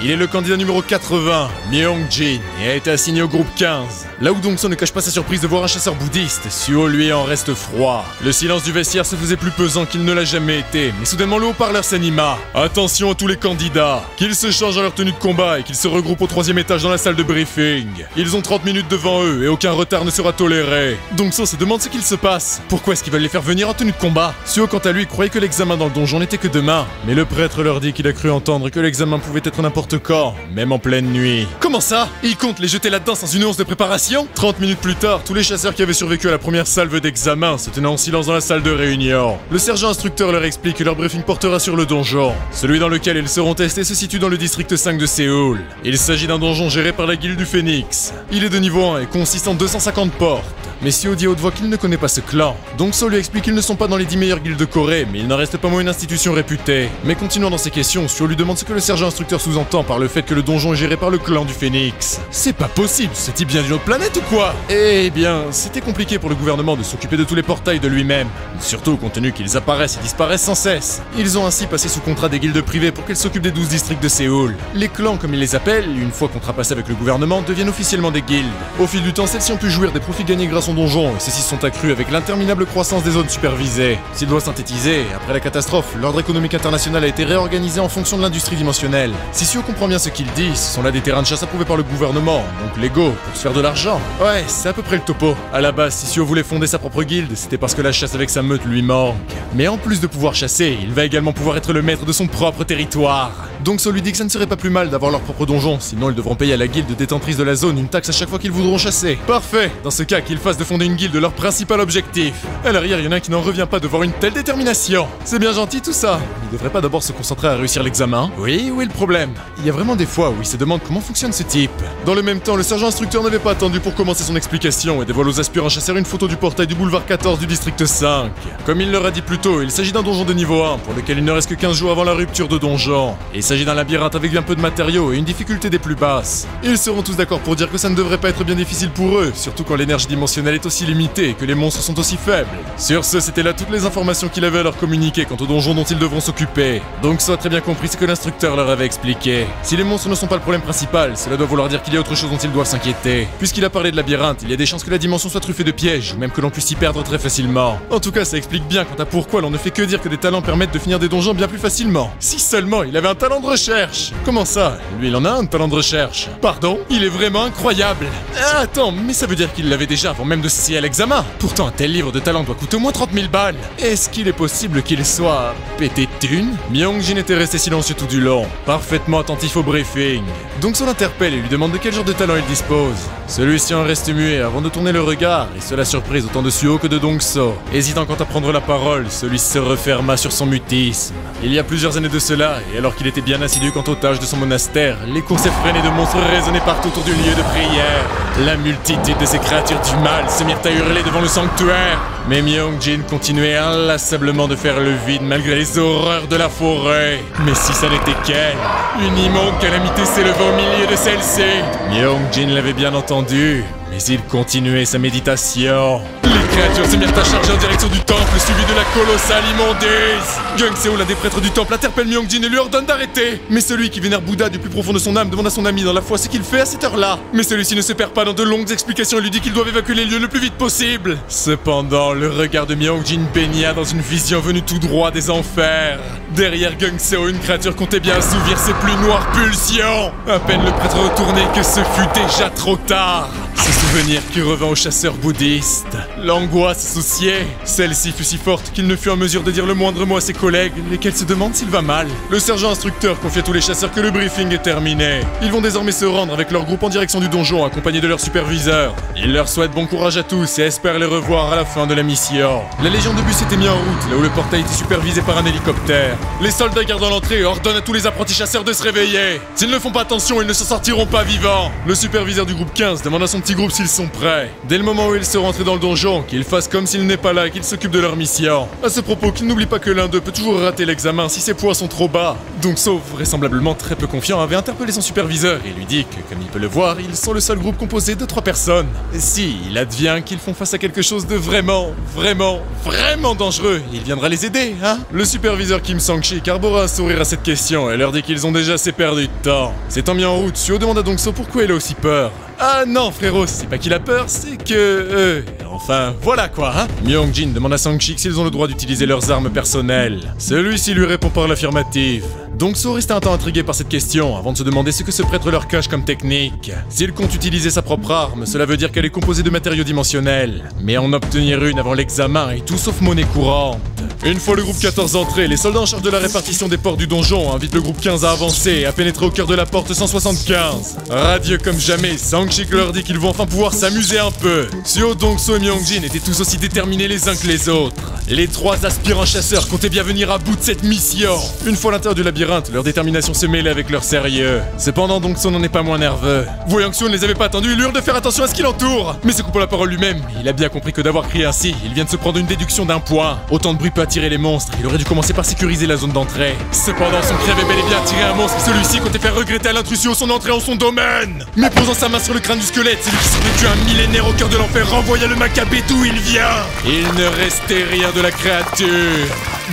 Il est le candidat numéro 80, Myung-jin, et a été assigné au groupe 15. Là où Dongso ne cache pas sa surprise de voir un chasseur bouddhiste, Suho lui en reste froid. Le silence du vestiaire se faisait plus pesant qu'il ne l'a jamais été, mais soudainement le haut-parleur s'anima. Attention à tous les candidats, qu'ils se changent à leur tenue de combat et qu'ils se regroupent au 3e étage dans la salle de briefing. Ils ont 30 minutes devant eux et aucun retard ne sera toléré. Dongso se demande ce qu'il se passe. Pourquoi est-ce qu'ils veulent les faire venir en tenue de combat? Suho quant à lui croyait que l'examen dans le donjon n'était que demain, mais le prêtre leur dit qu'il a cru entendre que l'examen pouvait être n'importe quand, même en pleine nuit. Comment ça? Il compte les jeter là-dedans sans une once de préparation? 30 minutes plus tard, tous les chasseurs qui avaient survécu à la première salve d'examen se tenaient en silence dans la salle de réunion. Le sergent instructeur leur explique que leur briefing portera sur le donjon. Celui dans lequel ils seront testés se situe dans le district 5 de Séoul. Il s'agit d'un donjon géré par la guilde du Phénix. Il est de niveau 1 et consiste en 250 portes. Mais Suho dit à haute voix qu'il ne connaît pas ce clan. Donc Suho lui explique qu'ils ne sont pas dans les 10 meilleures guildes de Corée, mais il n'en reste pas moins une institution réputée. Mais continuant dans ses questions, Suho lui demande ce que le sergent instructeur sous-entend par le fait que le donjon est géré par le clan du Phénix. C'est pas possible, ce type vient d'une autre planète ou quoi? Eh bien, c'était compliqué pour le gouvernement de s'occuper de tous les portails de lui-même. Surtout compte tenu qu'ils apparaissent et disparaissent sans cesse. Ils ont ainsi passé sous contrat des guildes privées pour qu'elles s'occupent des 12 districts de Séoul. Les clans, comme ils les appellent, une fois contrapassés avec le gouvernement, deviennent officiellement des guildes. Au fil du temps, celles-ci ont pu jouir des profits gagnés grâce au donjon, et ceux-ci sont accrus avec l'interminable croissance des zones supervisées. S'il doit synthétiser, après la catastrophe, l'ordre économique international a été réorganisé en fonction de l'industrie dimensionnelle. Si Suho comprend bien ce qu'il dit, ce sont là des terrains de chasse approuvés par le gouvernement, donc légaux, pour se faire de l'argent. Ouais, c'est à peu près le topo. À la base, si Suho voulait fonder sa propre guilde, c'était parce que la chasse avec sa meute lui manque. Mais en plus de pouvoir chasser, il va également pouvoir être le maître de son propre territoire. Donc Suho lui dit que ça ne serait pas plus mal d'avoir leur propre donjon, sinon ils devront payer à la guilde détentrice de la zone une taxe à chaque fois qu'ils voudront chasser. Parfait. Dans ce cas, qu'ils fassent de fonder une guilde leur principal objectif. À l'arrière, il y en a un qui n'en revient pas de voir une telle détermination. C'est bien gentil tout ça. Il devrait pas d'abord se concentrer à réussir l'examen? Oui, où est le problème? Il y a vraiment des fois où il se demande comment fonctionne ce type. Dans le même temps, le sergent instructeur n'avait pas attendu pour commencer son explication et dévoile aux aspirants chasseurs une photo du portail du boulevard 14 du district 5. Comme il leur a dit plus tôt, il s'agit d'un donjon de niveau 1 pour lequel il ne reste que 15 jours avant la rupture de donjon. Et il s'agit d'un labyrinthe avec bien peu de matériaux et une difficulté des plus basses. Ils seront tous d'accord pour dire que ça ne devrait pas être bien difficile pour eux, surtout quand l'énergie dimensionnelle est aussi limitée et que les monstres sont aussi faibles. Sur ce, c'était là toutes les informations qu'il avait à leur communiquer quant au donjon dont ils devront s'occuper. Donc ça a très bien compris ce que l'instructeur leur avait expliqué. Si les monstres ne sont pas le problème principal, cela doit vouloir dire qu'il y a autre chose dont ils doivent s'inquiéter. Puisqu'il a parlé parler de labyrinthe, il y a des chances que la dimension soit truffée de pièges, ou même que l'on puisse y perdre très facilement. En tout cas, ça explique bien quant à pourquoi l'on ne fait que dire que des talents permettent de finir des donjons bien plus facilement. Si seulement il avait un talent de recherche. Comment ça? Lui, il en a un talent de recherche. Pardon? Il est vraiment incroyable. Ah, attends, mais ça veut dire qu'il l'avait déjà avant même de s'essayer à l'examen. Pourtant, un tel livre de talent doit coûter au moins 30 000 balles. Est-ce qu'il est possible qu'il soit pété de thunes? Myung-Jin était resté silencieux tout du long, parfaitement attentif au briefing. Donc on l'interpelle et lui demande de quel genre de talent il dispose. Celui-ci en reste muet avant de tourner le regard, et cela surprise autant de Suho que de Dong-So. Hésitant quant à prendre la parole, celui-ci se referma sur son mutisme. Il y a plusieurs années de cela, et alors qu'il était bien assidu quant aux tâches de son monastère, les courses effrénées de monstres résonnaient partout autour du lieu de prière. La multitude de ces créatures du mal se mirent à hurler devant le sanctuaire. Mais Myung-Jin continuait inlassablement de faire le vide malgré les horreurs de la forêt. Mais si ça n'était qu'elle, une immonde calamité s'élevait au milieu de celle-ci. Myung-Jin l'avait bien entendu, mais il continuait sa méditation. Les créatures se mirent à charger en direction du temple, suivi de la colossale immondice. Gung-Seo, l'un des prêtres du temple, interpelle Myung-Jin et lui ordonne d'arrêter. Mais celui qui vénère Bouddha du plus profond de son âme demande à son ami dans la foi ce qu'il fait à cette heure-là. Mais celui-ci ne se perd pas dans de longues explications et lui dit qu'ils doivent évacuer les lieux le plus vite possible. Cependant, le regard de Myung-Jin baigna dans une vision venue tout droit des enfers. Derrière Gung-Seo, une créature comptait bien assouvir ses plus noires pulsions. À peine le prêtre retourné que ce fut déjà trop tard. Ce souvenir qui revint au chasseur bouddhiste. L'angoisse associée. Celle-ci fut si forte qu'il ne fut en mesure de dire le moindre mot à ses collègues, lesquels se demandent s'il va mal. Le sergent instructeur confie à tous les chasseurs que le briefing est terminé. Ils vont désormais se rendre avec leur groupe en direction du donjon, accompagnés de leur superviseur. Il leur souhaite bon courage à tous et espère les revoir à la fin de la mission. La légion de bus était mise en route, là où le portail était supervisé par un hélicoptère. Les soldats gardant l'entrée ordonnent à tous les apprentis chasseurs de se réveiller. S'ils ne font pas attention, ils ne s'en sortiront pas vivants. Le superviseur du groupe 15 demande à son petit groupe s'ils sont prêts. Dès le moment où ils seront entrés dans le donjon, qu'ils fassent comme s'il n'est pas là et qu'ils s'occupent de leur mission. À ce propos, qu'ils n'oublient pas que l'un d'eux peut toujours rater l'examen si ses poids sont trop bas. Donc sauf vraisemblablement très peu confiant, avait interpellé son superviseur et lui dit que, comme il peut le voir, ils sont le seul groupe composé de 3 personnes. Et si il advient qu'ils font face à quelque chose de vraiment dangereux, il viendra les aider, hein? Le superviseur Kim Sang-chi carbora un sourire à cette question et leur dit qu'ils ont déjà assez perdu de temps. S'étant mis en route, Suho demande à Dong-So pourquoi il a aussi peur. Ah non frérot, c'est pas qu'il a peur, c'est que... Enfin, voilà quoi, hein. Myung-Jin demande à Sang-Chi s'ils ont le droit d'utiliser leurs armes personnelles. Celui-ci lui répond par l'affirmative. Dong-So reste un temps intrigué par cette question, avant de se demander ce que ce prêtre leur cache comme technique. S'il compte utiliser sa propre arme, cela veut dire qu'elle est composée de matériaux dimensionnels. Mais en obtenir une avant l'examen est tout sauf monnaie courante. Une fois le groupe 14 entré, les soldats en charge de la répartition des portes du donjon invitent le groupe 15 à avancer et à pénétrer au cœur de la porte 175. Radieux comme jamais, Sang-Chi leur dit qu'ils vont enfin pouvoir s'amuser un peu. Suho, Dong-So et Myung-Jin étaient tous aussi déterminés les uns que les autres. Les 3 aspirants chasseurs comptaient bien venir à bout de cette mission. Une fois à l'intérieur du labyrinthe, leur détermination se mêlait avec leur sérieux. Cependant, Dong-So n'en est pas moins nerveux. Voyant que Suho ne les avait pas attendus, il lui hurle de faire attention à ce qui l'entoure. Mais se coupant la parole lui-même, il a bien compris que d'avoir crié ainsi, il vient de se prendre une déduction d'1 point. Autant de bruit peut attirer les monstres, il aurait dû commencer par sécuriser la zone d'entrée. Cependant, son cri avait bel et bien attiré un monstre et celui-ci comptait faire regretter à l'intrusion son entrée en son domaine. Mais posant sa main sur le crâne du squelette, celui qui s'était tué un millénaire au cœur de l'enfer renvoya le macabé d'où il vient. Il ne restait rien de la créature.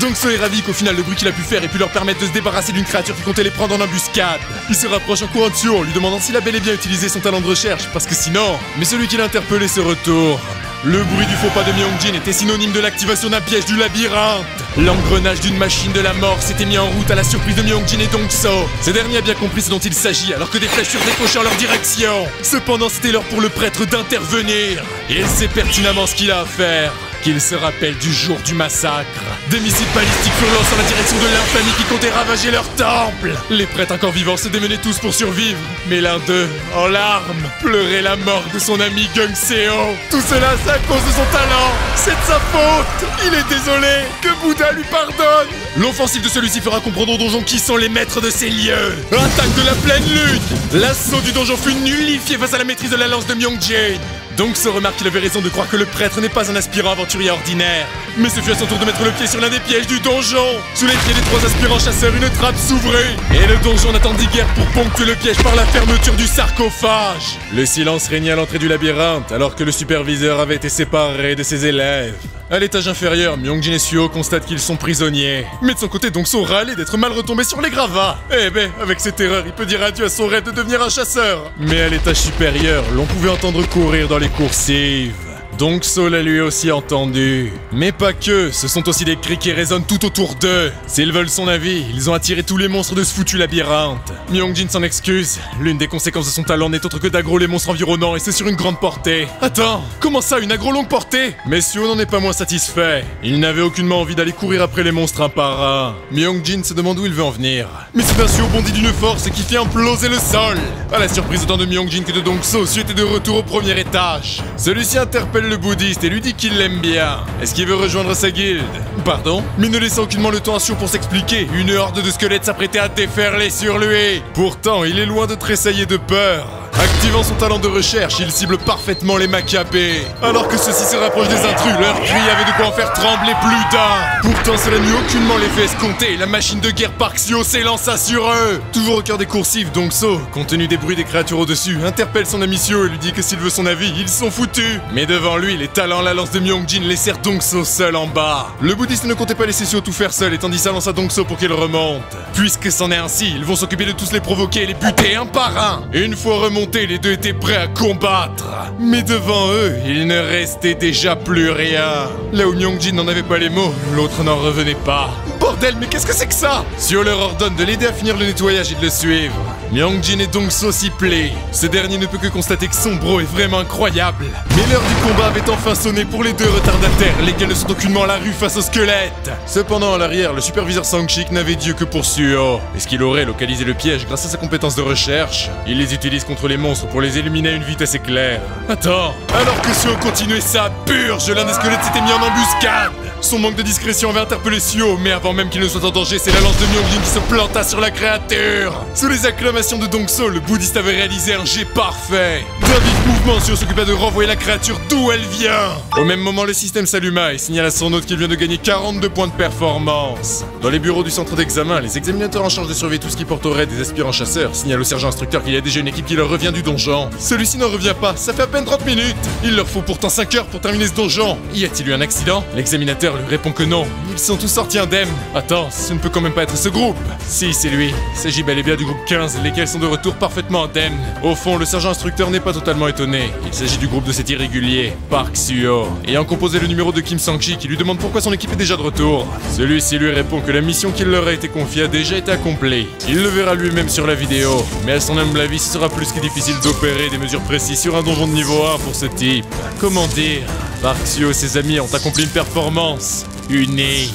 Dong-So est ravi qu'au final le bruit qu'il a pu faire ait pu leur permettre de se débarrasser d'une créature qui comptait les prendre en embuscade. Il se rapproche en courant dessus en lui demandant s'il a bel et bien utilisé son talent de recherche, parce que sinon... Mais celui qui l'a interpellé se retourne. Le bruit du faux pas de Myung-Jin était synonyme de l'activation d'un piège du labyrinthe. L'engrenage d'une machine de la mort s'était mis en route à la surprise de Myung-Jin et Dong-So. Ce dernier a bien compris ce dont il s'agit alors que des flèches furent décochées en leur direction. Cependant, c'était l'heure pour le prêtre d'intervenir. Et il sait pertinemment ce qu'il a à faire. Qu'il se rappelle du jour du massacre. Des missiles balistiques furent lancés en la direction de l'infamie qui comptait ravager leur temple. Les prêtres encore vivants se démenaient tous pour survivre. Mais l'un d'eux, en larmes, pleurait la mort de son ami Gung-Seo. Tout cela, c'est à cause de son talent. C'est de sa faute. Il est désolé. Que Bouddha lui pardonne. L'offensive de celui-ci fera comprendre au donjon qui sont les maîtres de ces lieux. Attaque de la pleine lune. L'assaut du donjon fut nullifié face à la maîtrise de la lance de Myung-Jin. Donc se remarque qu'il avait raison de croire que le prêtre n'est pas un aspirant aventurier ordinaire. Mais ce fut à son tour de mettre le pied sur l'un des pièges du donjon. Sous les pieds des 3 aspirants chasseurs, une trappe s'ouvrait. Et le donjon n'attendit guère pour ponctuer le piège par la fermeture du sarcophage. Le silence régnait à l'entrée du labyrinthe alors que le superviseur avait été séparé de ses élèves. À l'étage inférieur, Myongjin et Suho constatent qu'ils sont prisonniers. Mais de son côté, Dongso râle d'être mal retombé sur les gravats. Eh ben, avec cette erreur, il peut dire adieu à son rêve de devenir un chasseur. Mais à l'étage supérieur, l'on pouvait entendre courir dans les coursives. Dongso l'a lui aussi entendu. Mais pas que, ce sont aussi des cris qui résonnent tout autour d'eux. S'ils veulent son avis, ils ont attiré tous les monstres de ce foutu labyrinthe. Myongjin s'en excuse. L'une des conséquences de son talent n'est autre que d'aggro les monstres environnants et c'est sur une grande portée. Attends, comment ça, une aggro longue portée? Mais Suho n'en est pas moins satisfait. Il n'avait aucunement envie d'aller courir après les monstres un par un. Myongjin se demande où il veut en venir. Mais soudain Suho bondit d'une force qui fait imploser le sol. À la surprise autant de Myongjin que de Dongso, Suho était de retour au premier étage. Celui-ci interpelle le bouddhiste et lui dit qu'il l'aime bien. Est-ce qu'il veut rejoindre sa guilde? Pardon? Mais ne laissant aucunement le temps à Suho pour s'expliquer, une horde de squelettes s'apprêtait à déferler sur lui. Pourtant, il est loin de tressailler de peur. Activant son talent de recherche, il cible parfaitement les Maccabées. Alors que ceux-ci se rapprochent des intrus, leur cri avait de quoi en faire trembler plus d'un. Pourtant, cela n'eut aucunement l'effet escompté. La machine de guerre Park Suho s'élança sur eux. Toujours au cœur des coursives, Dongso, compte tenu des bruits des créatures au-dessus, interpelle son ami Suho et lui dit que s'il veut son avis, ils sont foutus. Mais devant lui, les talents à la lance de Myongjin laissèrent Dongso seul en bas. Le bouddhiste ne comptait pas laisser Suho tout faire seul et tandis sa lance à Dongso pour qu'il remonte. Puisque c'en est ainsi, ils vont s'occuper de tous les provoquer et les buter un par un. Une fois remontés, les deux étaient prêts à combattre. Mais devant eux, il ne restait déjà plus rien. Là où Myongjin n'en avait pas les mots, l'autre n'en revenait pas. Bordel, mais qu'est-ce que c'est que ça? Suho leur ordonne de l'aider à finir le nettoyage et de le suivre. Myongjin et Dongso s'y plaient. Ce dernier ne peut que constater que son bro est vraiment incroyable. Mais l'heure du combat avait enfin sonné pour les deux retardataires, lesquels ne sont aucunement à la rue face aux squelettes. Cependant, à l'arrière, le superviseur Sangshik n'avait Dieu que pour Suho. Est-ce qu'il aurait localisé le piège grâce à sa compétence de recherche? Il les utilise contre les monstres pour les éliminer à une vitesse éclair. Attends, alors que Suho continuait sa purge, l'un des squelettes s'était mis en embuscade. Son manque de discrétion avait interpellé Suho, mais avant même qu'il ne soit en danger, c'est la lance de Myongjin qui se planta sur la créature. Sous les acclamations de Dongso, le bouddhiste avait réalisé un jet parfait. D'un vif mouvement, Suho s'occupa de renvoyer la créature d'où elle vient. Au même moment, le système s'alluma et signala à son hôte qu'il vient de gagner 42 points de performance. Dans les bureaux du centre d'examen, les examinateurs en charge de surveiller tout ce qui porterait des aspirants chasseurs signalent au sergent instructeur qu'il y a déjà une équipe qui leur revient du donjon. Celui-ci n'en revient pas, ça fait à peine 30 minutes. Il leur faut pourtant 5 heures pour terminer ce donjon. Y a-t-il eu un accident? L'examinateur lui répond que non. Ils sont tous sortis indemnes. Attends, ce ne peut quand même pas être ce groupe. Si, c'est lui. Il s'agit bel et bien du groupe 15, lesquels sont de retour parfaitement indemnes. Au fond, le sergent instructeur n'est pas totalement étonné. Il s'agit du groupe de cet irrégulier, Park Suho, ayant composé le numéro de Kim Sang-chi qui lui demande pourquoi son équipe est déjà de retour. Celui-ci lui répond que la mission qui leur a été confiée a déjà été accomplie. Il le verra lui-même sur la vidéo, mais à son humble avis, ce sera plus que difficile d'opérer des mesures précises sur un donjon de niveau 1 pour ce type. Comment dire? Park Suho et ses amis ont accompli une performance unique.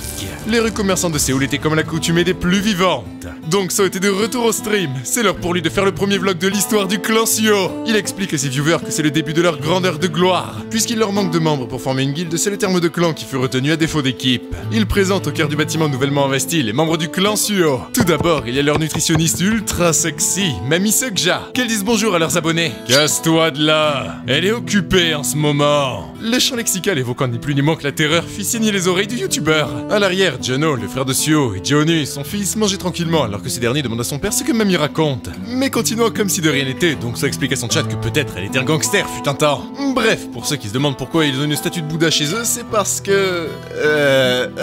Les rues commerçantes de Séoul étaient comme l'accoutumée des plus vivantes. Donc ça était de retour au stream. C'est l'heure pour lui de faire le premier vlog de l'histoire du clan Suho. Il explique à ses viewers que c'est le début de leur grandeur de gloire. Puisqu'il leur manque de membres pour former une guilde, c'est le terme de clan qui fut retenu à défaut d'équipe. Il présente au cœur du bâtiment nouvellement investi les membres du clan Suho. Tout d'abord, il y a leur nutritionniste ultra sexy, Mami Seokja, qu'elle dise bonjour à leurs abonnés. Casse-toi de là, elle est occupée en ce moment. Le chant lexical évoquant ni plus ni moins que la terreur fit saigner les oreilles du youtubeur. À l'arrière, Jono, le frère de Suho, et Jeonu, son fils, mangeaient tranquillement alors que ce dernier demande à son père ce que Mamie raconte. Mais continuant comme si de rien n'était, donc ça explique à son chat que peut-être elle était un gangster fut un temps. Bref, pour ceux qui se demandent pourquoi ils ont une statue de Bouddha chez eux, c'est parce que...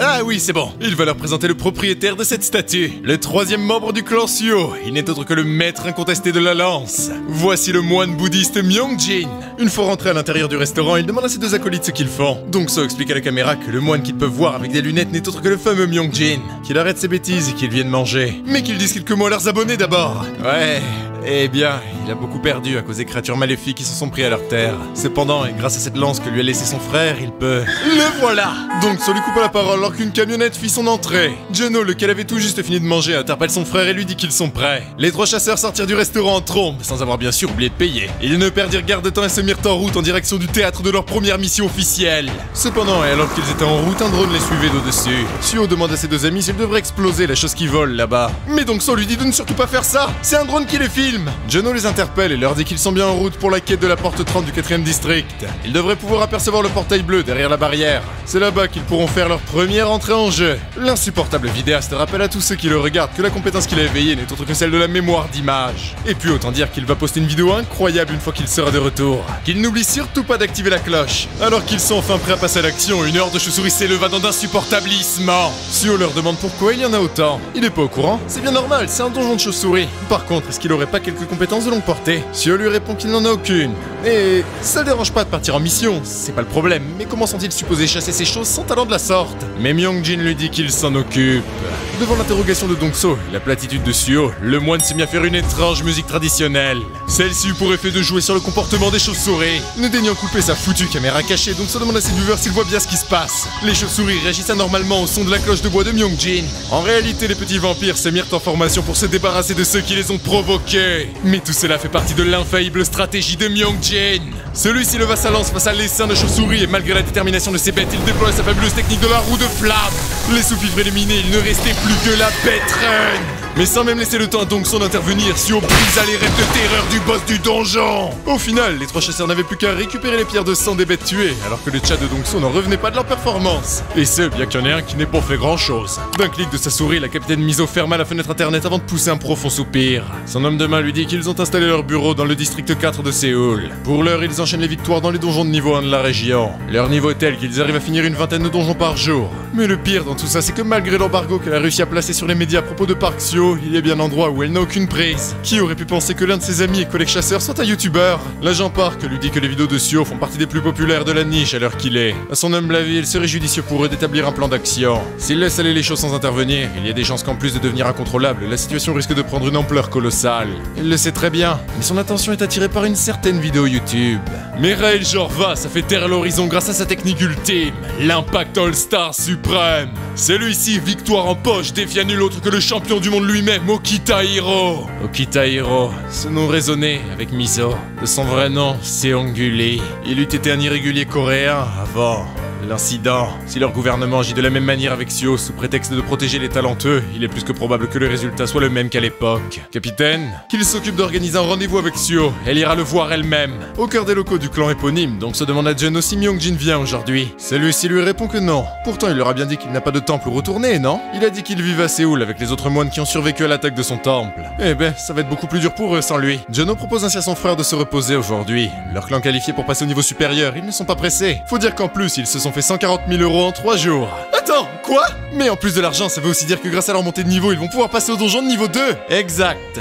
Ah oui, c'est bon. Il va leur présenter le propriétaire de cette statue. Le troisième membre du clan Suho. Il n'est autre que le maître incontesté de la lance. Voici le moine bouddhiste Myongjin. Une fois rentré à l'intérieur du restaurant, il demande à ses deux acolytes ce qu'ils font. Donc ça explique à la caméra que le moine qu'ils peuvent voir avec des lunettes n'est autre que le fameux Myongjin. Qu'il arrête ses bêtises et qu'il vienne manger. Mais qu'ils disent quelques mots à leurs abonnés d'abord. Ouais, eh bien, il a beaucoup perdu à cause des créatures maléfiques qui se sont pris à leur terre. Cependant, et grâce à cette lance que lui a laissé son frère, il peut... Le voilà! Donc, ça lui coupa la parole alors qu'une camionnette fit son entrée. Jono, lequel avait tout juste fini de manger, interpelle son frère et lui dit qu'ils sont prêts. Les trois chasseurs sortirent du restaurant en trombe, sans avoir bien sûr oublié de payer. Ils ne perdirent guère de temps et se mirent en route en direction du théâtre de leur première mission officielle. Cependant, et alors qu'ils étaient en route, un drone les suivait d'au-dessus. Suho demande à ses deux amis s'ils devraient exploser la chose qui vole là-bas. Mais donc, ça lui dit de ne surtout pas faire ça. C'est un drone qui les filme. Jono les interpelle interpelle et leur dit qu'ils sont bien en route pour la quête de la porte 30 du 4ème district. Ils devraient pouvoir apercevoir le portail bleu derrière la barrière. C'est là-bas qu'ils pourront faire leur première entrée en jeu. L'insupportable vidéaste rappelle à tous ceux qui le regardent que la compétence qu'il a éveillée n'est autre que celle de la mémoire d'image. Et puis autant dire qu'il va poster une vidéo incroyable une fois qu'il sera de retour. Qu'il n'oublie surtout pas d'activer la cloche. Alors qu'ils sont enfin prêts à passer à l'action, une horde de chauves-souris s'éleva dans d'insupportablissements. Suo leur demande pourquoi il y en a autant. Il est pas au courant. C'est bien normal, c'est un donjon de chauves-souris. Par contre, est-ce qu'il aurait pas quelques compétences de longue portée? Suo lui répond qu'il n'en a aucune. Et ça le dérange pas de partir en mission, c'est pas le problème. Mais comment sont-ils supposés chasser ces choses sans talent de la sorte? Mais Myung-Jin lui dit qu'il s'en occupe. Devant l'interrogation de Dong-So et la platitude de Suo, le moine s'est mis à faire une étrange musique traditionnelle. Celle-ci eut pour effet de jouer sur le comportement des chauves-souris. Ne daignant couper sa foutue caméra cachée, Dong-So demande à ses viewers s'ils voient bien ce qui se passe. Les chauves-souris réagissent anormalement au son de la cloche de bois de Myung-Jin. En réalité, les petits vampires se mirent en formation pour se débarrasser de ceux qui les ont provoqués. Mais tout cela fait partie de l'infaillible stratégie de Myung-Jin. Celui-ci leva sa lance face à l'essaim de chauves-souris et malgré la détermination de ses bêtes, il déploya sa fabuleuse technique de la roue de flamme. Les sous-fifres éliminés, il ne restait plus que la bête reine. Mais sans même laisser le temps à Dong-So d'intervenir, Suo brisa les rêves de terreur du boss du donjon. Au final, les trois chasseurs n'avaient plus qu'à récupérer les pierres de sang des bêtes tuées, alors que le chat de Dong-So n'en revenait pas de leur performance. Et ce, bien qu'il y en ait un qui n'ait pas fait grand-chose. D'un clic de sa souris, la capitaine Miso ferma la fenêtre internet avant de pousser un profond soupir. Son homme de main lui dit qu'ils ont installé leur bureau dans le district 4 de Séoul. Pour l'heure, ils enchaînent les victoires dans les donjons de niveau 1 de la région. Leur niveau est tel qu'ils arrivent à finir une vingtaine de donjons par jour. Mais le pire dans tout ça, c'est que malgré l'embargo qu'elle a réussi à placer sur les médias à propos de Park Suo, il y a bien un endroit où elle n'a aucune prise. Qui aurait pu penser que l'un de ses amis et collègues chasseurs soit un youtubeur? L'agent Park lui dit que les vidéos de Suo font partie des plus populaires de la niche à l'heure qu'il est. À son humble avis, il serait judicieux pour eux d'établir un plan d'action. S'ils laissent aller les choses sans intervenir, il y a des chances qu'en plus de devenir incontrôlable, la situation risque de prendre une ampleur colossale. Il le sait très bien, mais son attention est attirée par une certaine vidéo YouTube. Mais Raël Jorva, ça fait taire l'horizon grâce à sa technique ultime, l'Impact All-Star suprême. Celui-ci, victoire en poche, défia nul autre que le champion du monde lui-même, Okita-Hiro. Okita-Hiro, ce nom résonnait avec Miso. De son vrai nom, Seong Lee. Il eût été un irrégulier coréen avant l'incident. Si leur gouvernement agit de la même manière avec Suo sous prétexte de protéger les talentueux, il est plus que probable que le résultat soit le même qu'à l'époque. Capitaine, qu'il s'occupe d'organiser un rendez-vous avec Suo. Elle ira le voir elle-même. Au cœur des locaux du clan éponyme, donc se demande à Juno si Myung-Jin vient aujourd'hui. Celui-ci lui répond que non. Pourtant, il leur a bien dit qu'il n'a pas de temple où retourner, non? Il a dit qu'il vivait à Séoul avec les autres moines qui ont survécu à l'attaque de son temple. Eh ben, ça va être beaucoup plus dur pour eux sans lui. Juno propose ainsi à son frère de se reposer aujourd'hui. Leur clan qualifié pour passer au niveau supérieur, ils ne sont pas pressés. Faut dire qu'en plus, ils se sont fait 140 000 € en 3 jours. Attends, quoi? Mais en plus de l'argent, ça veut aussi dire que grâce à leur montée de niveau, ils vont pouvoir passer au donjon de niveau 2. Exact.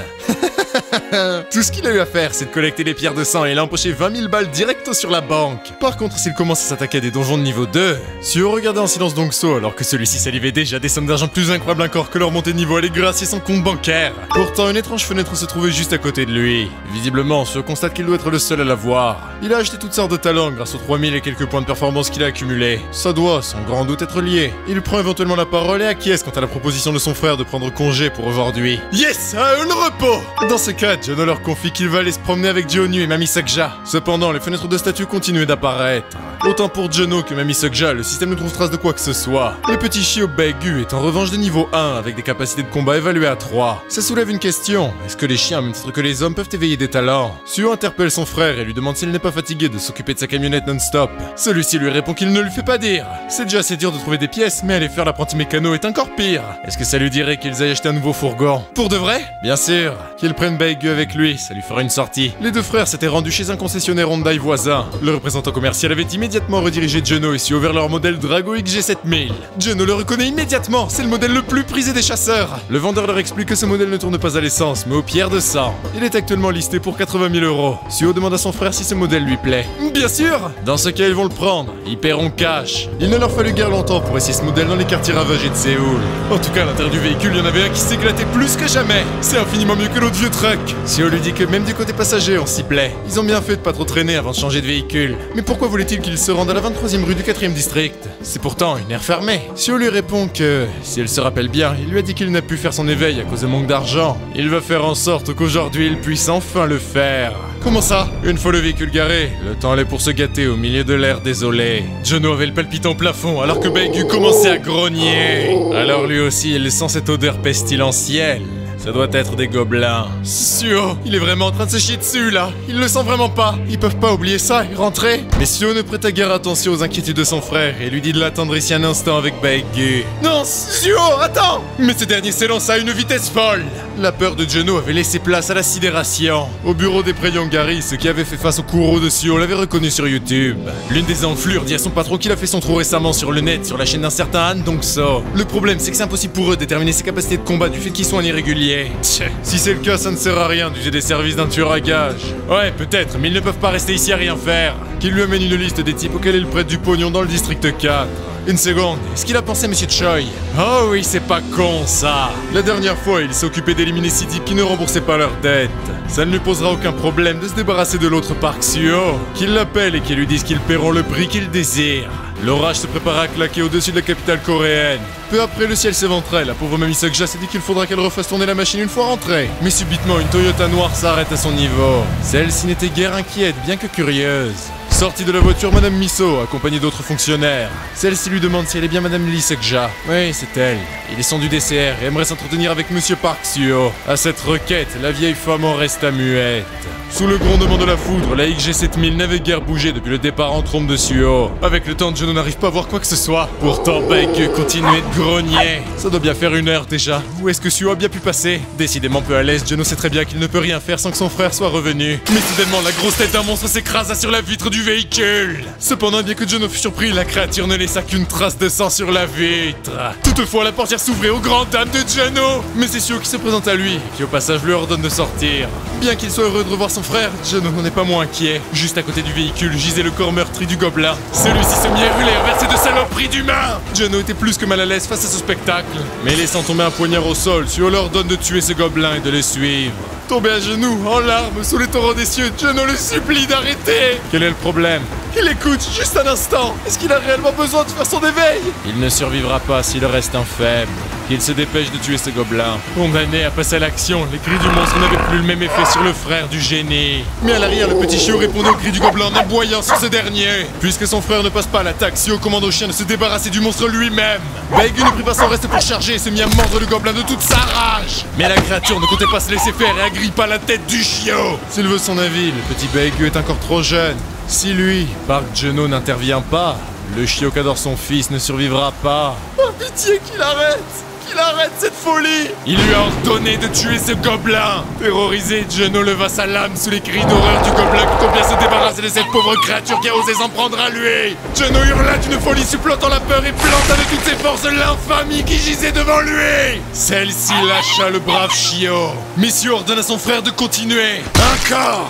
Tout ce qu'il a eu à faire, c'est de collecter les pierres de sang et il a empoché 20 000 balles directo sur la banque. Par contre, s'il commence à s'attaquer à des donjons de niveau 2, Suo regardait en silence Dong-So alors que celui-ci salivait déjà des sommes d'argent plus incroyables encore que leur montée de niveau allait gracier son compte bancaire. Pourtant, une étrange fenêtre se trouvait juste à côté de lui. Visiblement, Suo constate qu'il doit être le seul à la voir. Il a acheté toutes sortes de talents grâce aux 3000 et quelques points de performance qu'il a accumulés. Ça doit, sans grand doute, être lié. Il prend éventuellement la parole et acquiesce quant à la proposition de son frère de prendre congé pour aujourd'hui. Yes, le repos! Dans ce cas, Juno leur confie qu'il va aller se promener avec Jeonyu et Mami Seokja. Cependant, les fenêtres de statue continuaient d'apparaître. Autant pour Juno que Mami Seokja, le système ne trouve trace de quoi que ce soit. Le petit Shio Baegu est en revanche de niveau 1 avec des capacités de combat évaluées à 3. Ça soulève une question. Est-ce que les chiens, même titre que les hommes, peuvent éveiller des talents? Suo interpelle son frère et lui demande s'il n'est pas fatigué de s'occuper de sa camionnette non-stop. Celui-ci lui répond qu'il ne lui fait pas dire. C'est déjà assez dur de trouver des pièces, mais aller faire l'apprenti mécano est encore pire. Est-ce que ça lui dirait qu'ils aillent acheter un nouveau fourgon? Pour de vrai? Bien sûr. Qu'ils prennent Baegu avec lui, ça lui fera une sortie. Les deux frères s'étaient rendus chez un concessionnaire Hyundai voisin. Le représentant commercial avait immédiatement redirigé Juno et Suo vers leur modèle Drago XG7000. Juno le reconnaît immédiatement, c'est le modèle le plus prisé des chasseurs. Le vendeur leur explique que ce modèle ne tourne pas à l'essence, mais aux pierres de sang. Il est actuellement listé pour 80 000 €. Suo demande à son frère si ce modèle lui plaît. Bien sûr! Dans ce cas, ils vont le prendre. Ils paieront cash. Il ne leur fallut guère longtemps pour essayer ce modèle dans les quartiers ravagés de Séoul. En tout cas, à l'intérieur du véhicule, il y en avait un qui s'éclatait plus que jamais. C'est infiniment mieux que l'autre vieux truck. Suo lui dit que même du côté passager, on s'y plaît. Ils ont bien fait de pas trop traîner avant de changer de véhicule. Mais pourquoi voulait-il qu'ils se rendent à la 23e rue du 4e district? C'est pourtant une aire fermée. Suo lui répond que, si elle se rappelle bien, il lui a dit qu'il n'a pu faire son éveil à cause de manque d'argent. Il va faire en sorte qu'aujourd'hui il puisse enfin le faire. Comment ça? Une fois le véhicule garé, le temps allait pour se gâter au milieu de l'air désolé. Juno avait le palpitant plafond alors que Baegu commençait à grogner. Alors lui aussi, il sent cette odeur pestilentielle. Ça doit être des gobelins. Suo, il est vraiment en train de se chier dessus là. Il le sent vraiment pas. Ils peuvent pas oublier ça et rentrer. Mais Suo ne prête guère attention aux inquiétudes de son frère et lui dit de l'attendre ici un instant avec Baegu. Non, Suo, attends! Mais ce dernier s'élance à une vitesse folle. La peur de Geno avait laissé place à la sidération. Au bureau des Preyongari, ceux qui avaient fait face au Kuro de Suo l'avaient reconnu sur YouTube. L'une des enflures dit à son patron qu'il a fait son trou récemment sur le net, sur la chaîne d'un certain Han Dong-so. Le problème, c'est que c'est impossible pour eux de déterminer ses capacités de combat du fait qu'ils sont un irrégulier. Tchè, si c'est le cas, ça ne sert à rien d'user des services d'un tueur à gages. Ouais, peut-être, mais ils ne peuvent pas rester ici à rien faire. Qu'il lui amène une liste des types auxquels il prête du pognon dans le district 4. Une seconde, est-ce qu'il a pensé Monsieur Choi? Oh oui, c'est pas con ça. La dernière fois, il s'est occupé d'éliminer 6 types qui ne remboursaient pas leurs dettes. Ça ne lui posera aucun problème de se débarrasser de l'autre Park Suo. Qu'il l'appelle et qu'il lui dise qu'ils paieront le prix qu'il désire. L'orage se prépare à claquer au-dessus de la capitale coréenne. Peu après, le ciel s'éventrait. La pauvre Mamie Seokja s'est dit qu'il faudra qu'elle refasse tourner la machine une fois rentrée. Mais subitement, une Toyota noire s'arrête à son niveau. Celle-ci n'était guère inquiète, bien que curieuse. Sortie de la voiture, Madame Miso, accompagnée d'autres fonctionnaires. Celle-ci lui demande si elle est bien Madame Lee Seokja. Oui, c'est elle. Il est son du DCR et aimerait s'entretenir avec Monsieur Park Suo. À cette requête, la vieille femme en resta muette. Sous le grondement de la foudre, la XG7000 n'avait guère bougé depuis le départ en trompe de Suo. Avec le temps, Geno n'arrive pas à voir quoi que ce soit. Pourtant, Baegu continuait de grogner. Ça doit bien faire 1 heure déjà. Où est-ce que Suo a bien pu passer? Décidément peu à l'aise, Geno sait très bien qu'il ne peut rien faire sans que son frère soit revenu. Mais soudainement, la grosse tête d'un monstre s'écrasa sur la vitre du véhicule. Cependant, bien que Geno fût surpris, la créature ne laissa qu'une trace de sang sur la vitre. Toutefois, la portière s'ouvrait aux grandes dames de Geno. Mais c'est Suo qui se présente à lui, et qui au passage lui ordonne de sortir. Bien qu'il soit heureux de revoir son frère, Geno n'en est pas moins inquiet. Juste à côté du véhicule gisait le corps meurtri du gobelin. Celui-ci se mit à hurler, versé de saloperies d'humains. Geno était plus que mal à l'aise face à ce spectacle. Mais laissant tomber un poignard au sol, Suo leur ordonne de tuer ce gobelin et de les suivre. Tombé à genoux, en larmes, sous les torrents des cieux, Geno le supplie d'arrêter. Quel est le problème? Il écoute juste un instant. Est-ce qu'il a réellement besoin de faire son éveil? Il ne survivra pas s'il reste un faible. Qu'il se dépêche de tuer ce gobelin. Condamné à passer à l'action, les cris du monstre n'avaient plus le même effet sur le frère du génie. Mais à l'arrière, le petit chiot répondait aux cris du gobelin en aboyant sur ce dernier. Puisque son frère ne passe pas à l'attaque, Suo commande au chien de se débarrasser du monstre lui-même. Baegu ne prit pas son reste pour charger et se mit à mordre le gobelin de toute sa rage. Mais la créature ne comptait pas se laisser faire et agrippa la tête du chiot. S'il veut son avis, le petit Baegu est encore trop jeune. Si lui, Park Geno, n'intervient pas, le chiot qu'adore son fils ne survivra pas. Oh pitié qu'il arrête! Qu'il arrête cette folie! Il lui a ordonné de tuer ce gobelin! Terrorisé, Geno leva sa lame sous les cris d'horreur du gobelin qui compte bien se débarrasser de cette pauvre créature qui a osé s'en prendre à lui! Geno hurla d'une folie supplantant la peur et planta de toutes ses forces l'infamie qui gisait devant lui! Celle-ci lâcha le brave chiot. Monsieur ordonne à son frère de continuer. Encore!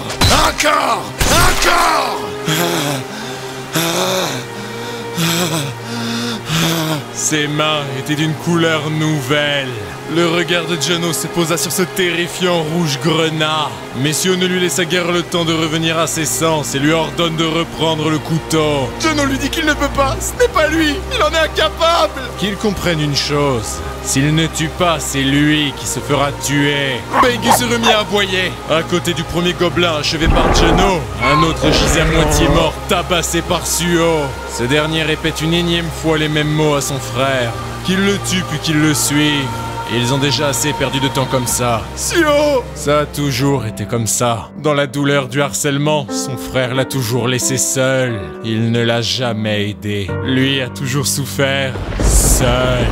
Encore! Encore! Ses mains étaient d'une couleur nouvelle. Le regard de Geno se posa sur ce terrifiant rouge grenat. Messieurs ne lui laissa guère le temps de revenir à ses sens et lui ordonne de reprendre le couteau. Geno lui dit qu'il ne peut pas, ce n'est pas lui, il en est incapable. Qu'il comprenne une chose, s'il ne tue pas, c'est lui qui se fera tuer. Baegu se remit à aboyer. À côté du premier gobelin achevé par Geno, un autre gisait à moitié mort, tabassé par Suo. Ce dernier répète une énième fois les mêmes mots à son frère, qu'il le tue puis qu'il le suive. Ils ont déjà assez perdu de temps comme ça. Suo! Ça a toujours été comme ça. Dans la douleur du harcèlement, son frère l'a toujours laissé seul. Il ne l'a jamais aidé. Lui a toujours souffert seul.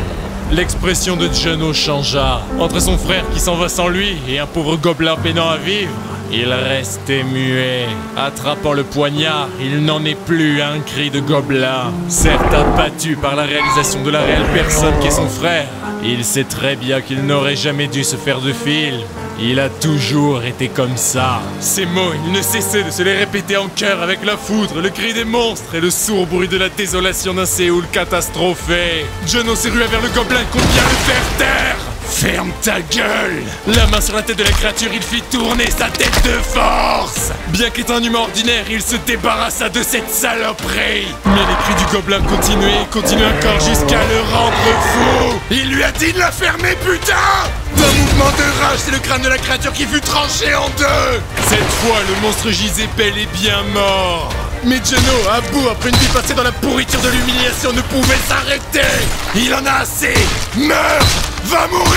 L'expression de Geno changea. Entre son frère qui s'en va sans lui et un pauvre gobelin peinant à vivre, il restait muet. Attrapant le poignard, il n'en est plus à un cri de gobelin. Certes abattu par la réalisation de la réelle personne qu'est son frère, il sait très bien qu'il n'aurait jamais dû se faire de film. Il a toujours été comme ça. Ces mots, il ne cessait de se les répéter en chœur avec la foudre, le cri des monstres et le sourd bruit de la désolation d'un Séoul catastrophé. Geno s'érua vers le gobelin et compte bien le faire taire. Ferme ta gueule! La main sur la tête de la créature, il fit tourner sa tête de force! Bien qu'étant un humain ordinaire, il se débarrassa de cette saloperie! Mais les cris du gobelin continuaient encore jusqu'à le rendre fou! Il lui a dit de la fermer, putain! D'un mouvement de rage, c'est le crâne de la créature qui fut tranché en deux! Cette fois, le monstre gisait bel et bien mort! Mais Geno, à bout après une vie passée dans la pourriture de l'humiliation, ne pouvait s'arrêter! Il en a assez! Meurs! Va mourir!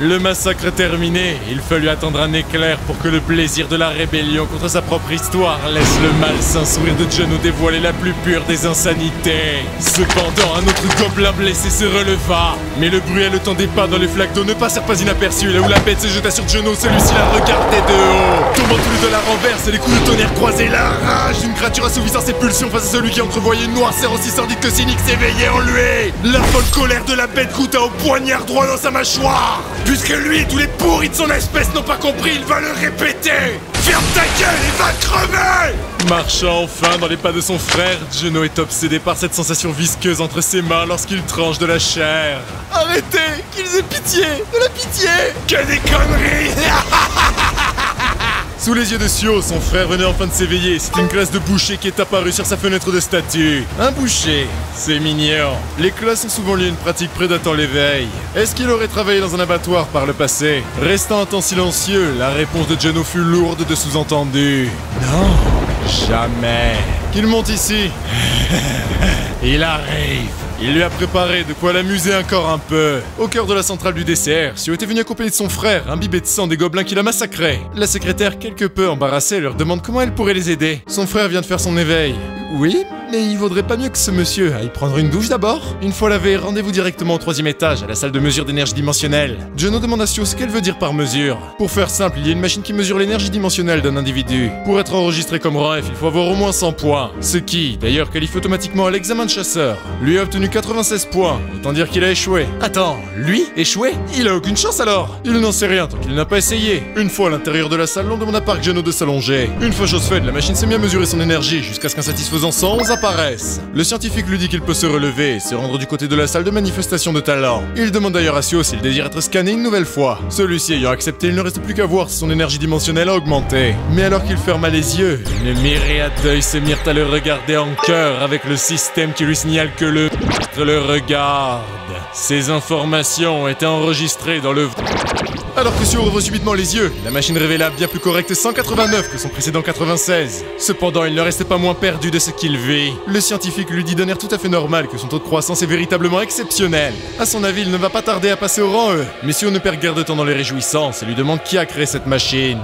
Le massacre terminé, il fallut attendre un éclair pour que le plaisir de la rébellion contre sa propre histoire laisse le malsain sourire de Jono dévoiler la plus pure des insanités. Cependant, un autre gobelin blessé se releva, mais le bruit et le temps des pas dans les flaques d'eau ne passèrent pas inaperçus. Là où la bête se jeta sur Jono, celui-ci la regardait de haut. Tombant tous les deux la renverse et les coups de tonnerre croisés, la rage d'une créature assouvissant ses pulsions face à celui qui entrevoyait une noirceur aussi sordide que cynique s'éveillait en lui. La folle colère de la bête goûta au poignard droit dans sa mâchoire. Puisque lui et tous les pourris de son espèce n'ont pas compris, il va le répéter. Ferme ta gueule et va crever! Marchant enfin dans les pas de son frère, Jono est obsédé par cette sensation visqueuse entre ses mains lorsqu'il tranche de la chair. Arrêtez! Qu'ils aient pitié! De la pitié! Que des conneries! Sous les yeux de Suo, son frère venait enfin de s'éveiller. C'est une classe de boucher qui est apparue sur sa fenêtre de statue. Un boucher, c'est mignon. Les classes sont souvent liées à une pratique prédatant l'éveil. Est-ce qu'il aurait travaillé dans un abattoir par le passé? Restant un temps silencieux, la réponse de Jono fut lourde de sous-entendus. Non, jamais. Qu'il monte ici. Il arrive. Il lui a préparé de quoi l'amuser encore un peu. Au cœur de la centrale du DCR, Suo était venu accompagné de son frère, imbibé de sang des gobelins qu'il a massacrés. La secrétaire, quelque peu embarrassée, leur demande comment elle pourrait les aider. Son frère vient de faire son éveil. Oui, mais il vaudrait pas mieux que ce monsieur aille prendre une douche d'abord. Une fois lavé, rendez-vous directement au 3e étage, à la salle de mesure d'énergie dimensionnelle. Jono demande à Suo ce qu'elle veut dire par mesure. Pour faire simple, il y a une machine qui mesure l'énergie dimensionnelle d'un individu. Pour être enregistré comme ref, il faut avoir au moins 100 points. Ce qui, d'ailleurs, qualifie automatiquement à l'examen de chasseur. Lui a obtenu 96 points, autant dire qu'il a échoué. Attends, lui échoué? Il a aucune chance alors? Il n'en sait rien tant qu'il n'a pas essayé. Une fois à l'intérieur de la salle, on demande à Park Jono de s'allonger. Une fois chose faite, la machine s'est mise à mesurer son énergie jusqu'à ce qu'un satisfaisant 111 apparaisse. Le scientifique lui dit qu'il peut se relever et se rendre du côté de la salle de manifestation de talent. Il demande d'ailleurs à Suo s'il désire être scanné une nouvelle fois. Celui-ci ayant accepté, il ne reste plus qu'à voir si son énergie dimensionnelle a augmenté. Mais alors qu'il ferma les yeux, une myriade d'œils se mirent à le regarder en chœur avec le système qui lui signale que le regarde. Ces informations étaient enregistrées dans le... Alors que Suo ouvre subitement les yeux, la machine révéla bien plus correcte 189 que son précédent 96. Cependant, il ne restait pas moins perdu de ce qu'il vit. Le scientifique lui dit d'un air tout à fait normal que son taux de croissance est véritablement exceptionnel. À son avis, il ne va pas tarder à passer au rang E. Mais Suo ne perd guère de temps dans les réjouissances et lui demande qui a créé cette machine.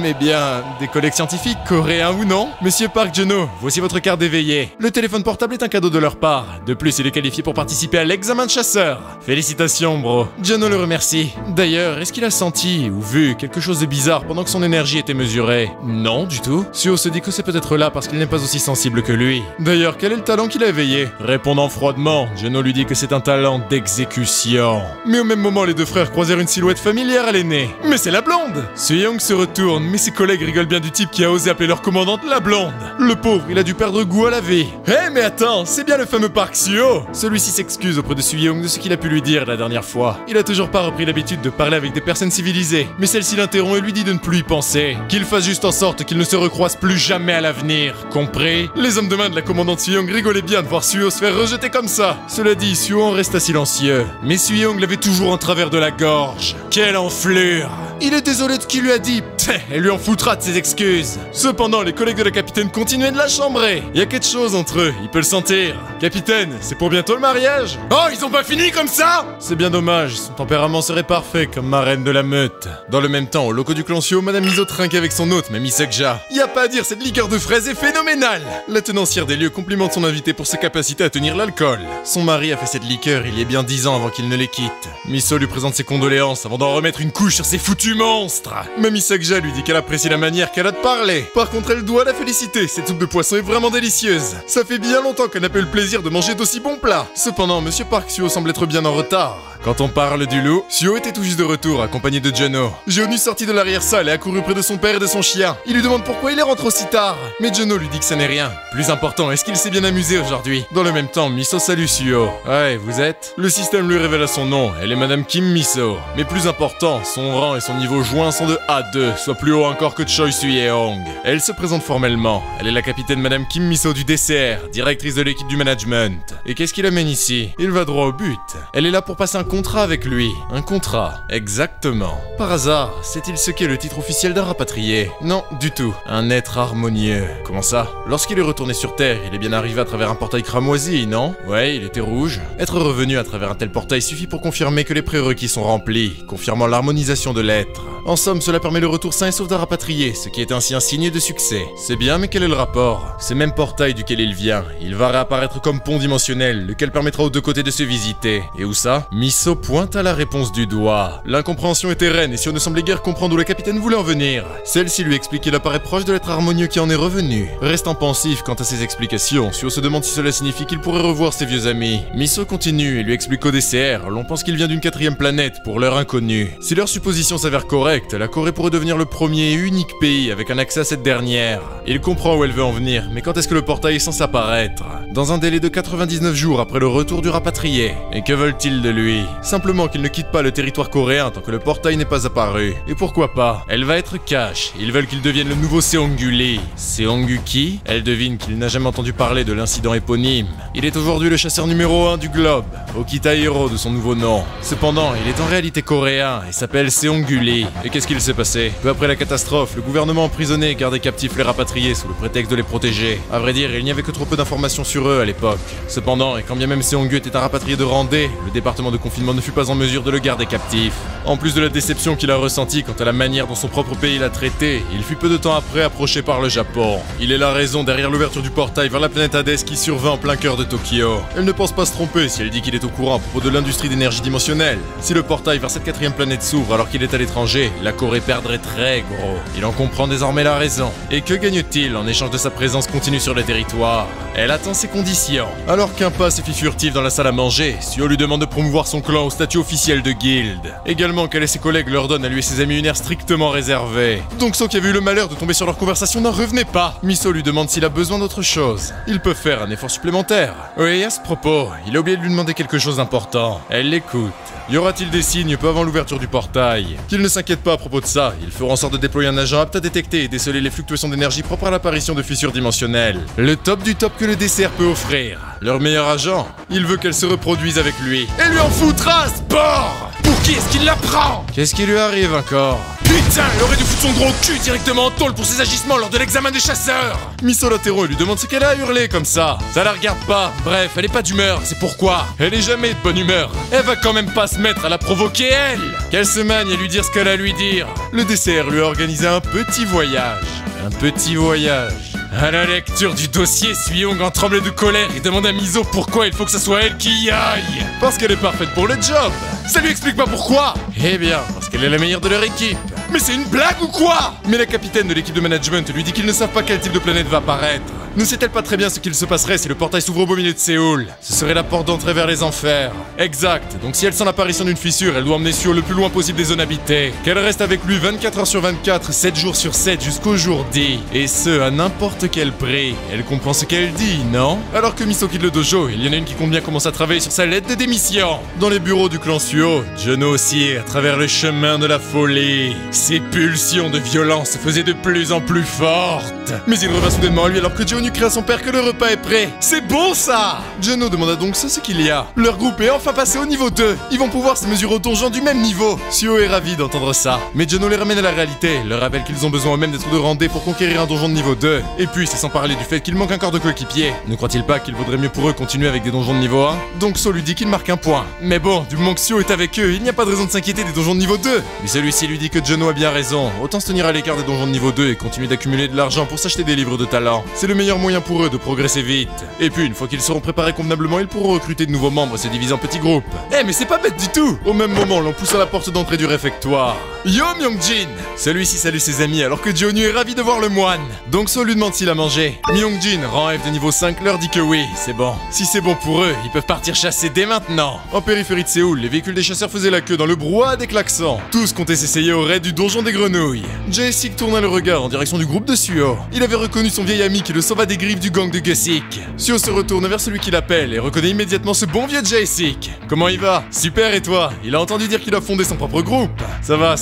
Eh bien, des collègues scientifiques, coréens ou non? Monsieur Park Jono, voici votre carte d'éveillé. Le téléphone portable est un cadeau de leur part. De plus, il est qualifié pour participer à l'examen de chasseur. Félicitations, bro. Jono le remercie. D'ailleurs, est-ce qu'il a senti ou vu quelque chose de bizarre pendant que son énergie était mesurée? Non, du tout. Suo se dit que c'est peut-être là parce qu'il n'est pas aussi sensible que lui. D'ailleurs, quel est le talent qu'il a éveillé? Répondant froidement, Jono lui dit que c'est un talent d'exécution. Mais au même moment, les deux frères croisèrent une silhouette familière à l'aîné. Mais c'est la blonde! Young se retourne, mais ses collègues rigolent bien du type qui a osé appeler leur commandante la blonde. Le pauvre, il a dû perdre goût à la vie. Mais attends, c'est bien le fameux Park Suo! Celui-ci s'excuse auprès de Young de ce qu'il a pu lui dire la dernière fois. Il a toujours pas repris l'habitude de parler avec des personnes civilisées, mais celle-ci l'interrompt et lui dit de ne plus y penser. Qu'il fasse juste en sorte qu'ils ne se recroisent plus jamais à l'avenir. Compris? Les hommes de main de la commandante Young rigolaient bien de voir Suo se faire rejeter comme ça. Cela dit, Suo en resta silencieux. Mais Young l'avait toujours en travers de la gorge. Quelle enflure! Il est désolé de ce qu'il lui a dit. Elle lui en foutra de ses excuses. Cependant, les collègues de la capitaine continuaient de la chambrer. Il y a quelque chose entre eux, il peut le sentir. Capitaine, c'est pour bientôt le mariage? Oh, ils ont pas fini comme ça? C'est bien dommage, son tempérament serait parfait comme marraine de la meute. Dans le même temps, au locaux du clan Suo, Madame Miso trinquait avec son hôte, Mamie Sekja. Y a pas à dire, cette liqueur de fraise est phénoménale. La tenancière des lieux complimente son invité pour sa capacité à tenir l'alcool. Son mari a fait cette liqueur il y a bien 10 ans avant qu'il ne les quitte. Miso lui présente ses condoléances avant d'en remettre une couche sur ses foutus monstres. Mamie Sekja lui dit qu'elle apprécie la manière qu'elle a de parler. Par contre, elle doit la féliciter, cette soupe de poisson est vraiment délicieuse. Ça fait bien longtemps qu'elle n'a pas eu le plaisir de manger d'aussi bons plats. Cependant, Monsieur Park Suo semble être bien en retard. Quand on parle du loup, Suo était tout juste de retour, accompagné de Jono. Jono sortit de l'arrière-salle et a couru près de son père et de son chien. Il lui demande pourquoi il est rentré aussi tard. Mais Jono lui dit que ça n'est rien. Plus important, est-ce qu'il s'est bien amusé aujourd'hui? Dans le même temps, Miso salue Suo. Ouais, vous êtes? Le système lui révéla son nom, elle est Madame Kim Miso. Mais plus important, son rang et son niveau joint sont de A2, soit plus haut encore que Choi Sui-Yeong. Elle se présente formellement. Elle est la capitaine Madame Kim Miso du DCR, directrice de l'équipe du management. Et qu'est-ce qui l'amène ici? Il va droit au but. Elle est là pour passer un contrat avec lui. Un contrat, exactement. Par hasard, sait-il ce qu'est le titre officiel d'un rapatrié? Non, du tout. Un être harmonieux. Comment ça? Lorsqu'il est retourné sur Terre, il est bien arrivé à travers un portail cramoisi, non? Ouais, il était rouge. Être revenu à travers un tel portail suffit pour confirmer que les prérequis sont remplis, confirmant l'harmonisation de l'être. En somme, cela permet le retour sain et sauf d'un rapatrié, ce qui est ainsi un signe de succès. C'est bien, mais quel est le rapport? Ce même portail duquel il vient, il va réapparaître comme pont dimensionnel, lequel permettra aux deux côtés de se visiter. Et où ça? Miso pointe à la réponse du doigt. L'incompréhension était reine, et Sio ne semblait guère comprendre où le capitaine voulait en venir. Celle-ci lui explique qu'il apparaît proche de l'être harmonieux qui en est revenu. Restant pensif quant à ses explications, Sio se demande si cela signifie qu'il pourrait revoir ses vieux amis. Miso continue et lui explique qu'au DCR, l'on pense qu'il vient d'une 4e planète, pour l'heure inconnue. Si leur supposition s'avère correcte, la Corée pourrait devenir le premier et unique pays avec un accès à cette dernière. Il comprend où elle veut en venir, mais quand est-ce que le portail est censé apparaître? Dans un délai de 99 jours après le retour du rapatrié. Et que veulent-ils de lui? Simplement qu'il ne quitte pas le territoire coréen tant que le portail n'est pas apparu. Et pourquoi pas? Elle va être cash. Ils veulent qu'il devienne le nouveau Seonggu Lee. Seonggu qui? Elle devine qu'il n'a jamais entendu parler de l'incident éponyme. Il est aujourd'hui le chasseur numéro 1 du globe, Okita Hiro de son nouveau nom. Cependant, il est en réalité coréen et s'appelle Seonggu Lee. Et qu'est-ce qu'il s'est passé? Peu après la catastrophe, le gouvernement emprisonnait et gardait captifs les rapatriés sous le prétexte de les protéger. À vrai dire, il n'y avait que trop peu d'informations sur eux à l'époque. Cependant, et quand bien même Seonggu était un rapatrié de rang D, le département de confinement ne fut pas en mesure de le garder captif. En plus de la déception qu'il a ressentie quant à la manière dont son propre pays l'a traité, il fut peu de temps après approché par le Japon. Il est la raison derrière l'ouverture du portail vers la planète Hades qui survint en plein cœur de Tokyo. Elle ne pense pas se tromper si elle dit qu'il est au courant à propos de l'industrie d'énergie dimensionnelle. Si le portail vers cette 4e planète s'ouvre alors qu'il est à l'étranger, la Corée perdrait très gros. Il en comprend désormais la raison. Et que gagne-t-il en échange de sa présence continue sur le territoire? Elle attend ses conditions. Alors qu'un pas se fit furtif dans la salle à manger, Sio lui demande de promouvoir son clan au statut officiel de guilde. Également qu'elle et ses collègues leur donnent à lui et ses amis une aire strictement réservée. Donc ceux qui avaient eu le malheur de tomber sur leur conversation n'en revenaient pas. Miso lui demande s'il a besoin d'autre chose. Ils peuvent faire un effort supplémentaire. Oui, à ce propos, il a oublié de lui demander quelque chose d'important. Elle l'écoute. Y aura-t-il des signes peu avant l'ouverture du portail? Qu'il ne s'inquiète pas à propos de ça, ils feront en sorte de déployer un agent apte à détecter et déceler les fluctuations d'énergie propres à l'apparition de fissures dimensionnelles. Le top du top que le DCR peut offrir. Leur meilleur agent, il veut qu'elle se reproduise avec lui. Et lui en foutra, sport! Pour qui est-ce qu'il la prend? Qu'est-ce qui lui arrive encore? Putain, il aurait dû foutre son gros cul directement en tôle pour ses agissements lors de l'examen des chasseurs. Miso l'interrompt et lui demande ce qu'elle a à hurler comme ça. Ça la regarde pas. Bref, elle est pas d'humeur, c'est pourquoi. Elle est jamais de bonne humeur. Elle va quand même pas se mettre à la provoquer, elle. Qu'elle se magne à lui dire ce qu'elle a à lui dire. Le DCR lui a organisé un petit voyage. Un petit voyage. À la lecture du dossier, Suyong en tremblait de colère et demande à Miso pourquoi il faut que ce soit elle qui y aille. Parce qu'elle est parfaite pour le job. Ça lui explique pas pourquoi. Eh bien, parce qu'elle est la meilleure de leur équipe. Mais c'est une blague ou quoi? Mais la capitaine de l'équipe de management lui dit qu'ils ne savent pas quel type de planète va apparaître. Ne sait-elle pas très bien ce qu'il se passerait si le portail s'ouvre au beau milieu de Séoul? Ce serait la porte d'entrée vers les enfers. Exact, donc si elle sent l'apparition d'une fissure, elle doit emmener Sio le plus loin possible des zones habitées. Qu'elle reste avec lui 24 heures sur 24, 7 jours sur 7 jusqu'au jour D. Et ce, à n'importe quel prix. Elle comprend ce qu'elle dit, non? Alors que Miso quitte le dojo, il y en a une qui compte bien commencer à travailler sur sa lettre de démission. Dans les bureaux du clan Suo, Juno oscille à travers le chemin de la folie. Ses pulsions de violence se faisaient de plus en plus fortes. Mais il revint soudainement à lui alors que Joe crie à son père que le repas est prêt. C'est bon ça! Juno demanda donc ce qu'il y a. Leur groupe est enfin passé au niveau 2. Ils vont pouvoir se mesurer au donjon du même niveau. Suo est ravi d'entendre ça. Mais Juno les ramène à la réalité, leur rappelle qu'ils ont besoin eux-mêmes d'être de rang D pour conquérir un donjon de niveau 2. Et puis c'est sans parler du fait qu'il manque encore de coéquipiers. Ne croit-il pas qu'il vaudrait mieux pour eux continuer avec des donjons de niveau 1? Donc So lui dit qu'il marque un point. Mais bon, du moment que Suo est avec eux, il n'y a pas de raison de s'inquiéter des donjons de niveau 2. Mais celui-ci lui dit que Juno a bien raison. Autant se tenir à l'écart des donjons de niveau 2 et continuer d'accumuler de l'argent pour s'acheter des livres de talent. C'est le meilleur moyen pour eux de progresser vite. Et puis une fois qu'ils seront préparés convenablement, ils pourront recruter de nouveaux membres et se diviser en petits groupes. Eh mais c'est pas bête du tout! Au même moment, l'on pousse à la porte d'entrée du réfectoire. Yo Myongjin! Celui-ci salue ses amis alors que Jeonyu est ravi de voir le moine. Donc So lui demande s'il a mangé. Myongjin, rang F de niveau 5, leur dit que oui, c'est bon. Si c'est bon pour eux, ils peuvent partir chasser dès maintenant. En périphérie de Séoul, les véhicules des chasseurs faisaient la queue dans le brouhaha des klaxons. Tous comptaient s'essayer au raid du donjon des grenouilles. Jae-sik tourna le regard en direction du groupe de Suo. Il avait reconnu son vieil ami qui le sauva bas des griffes du gang de Gussik. Sio se retourne vers celui qui l'appelle et reconnaît immédiatement ce bon vieux Jaesik. Comment il va? Super, et toi? Il a entendu dire qu'il a fondé son propre groupe. Ça va.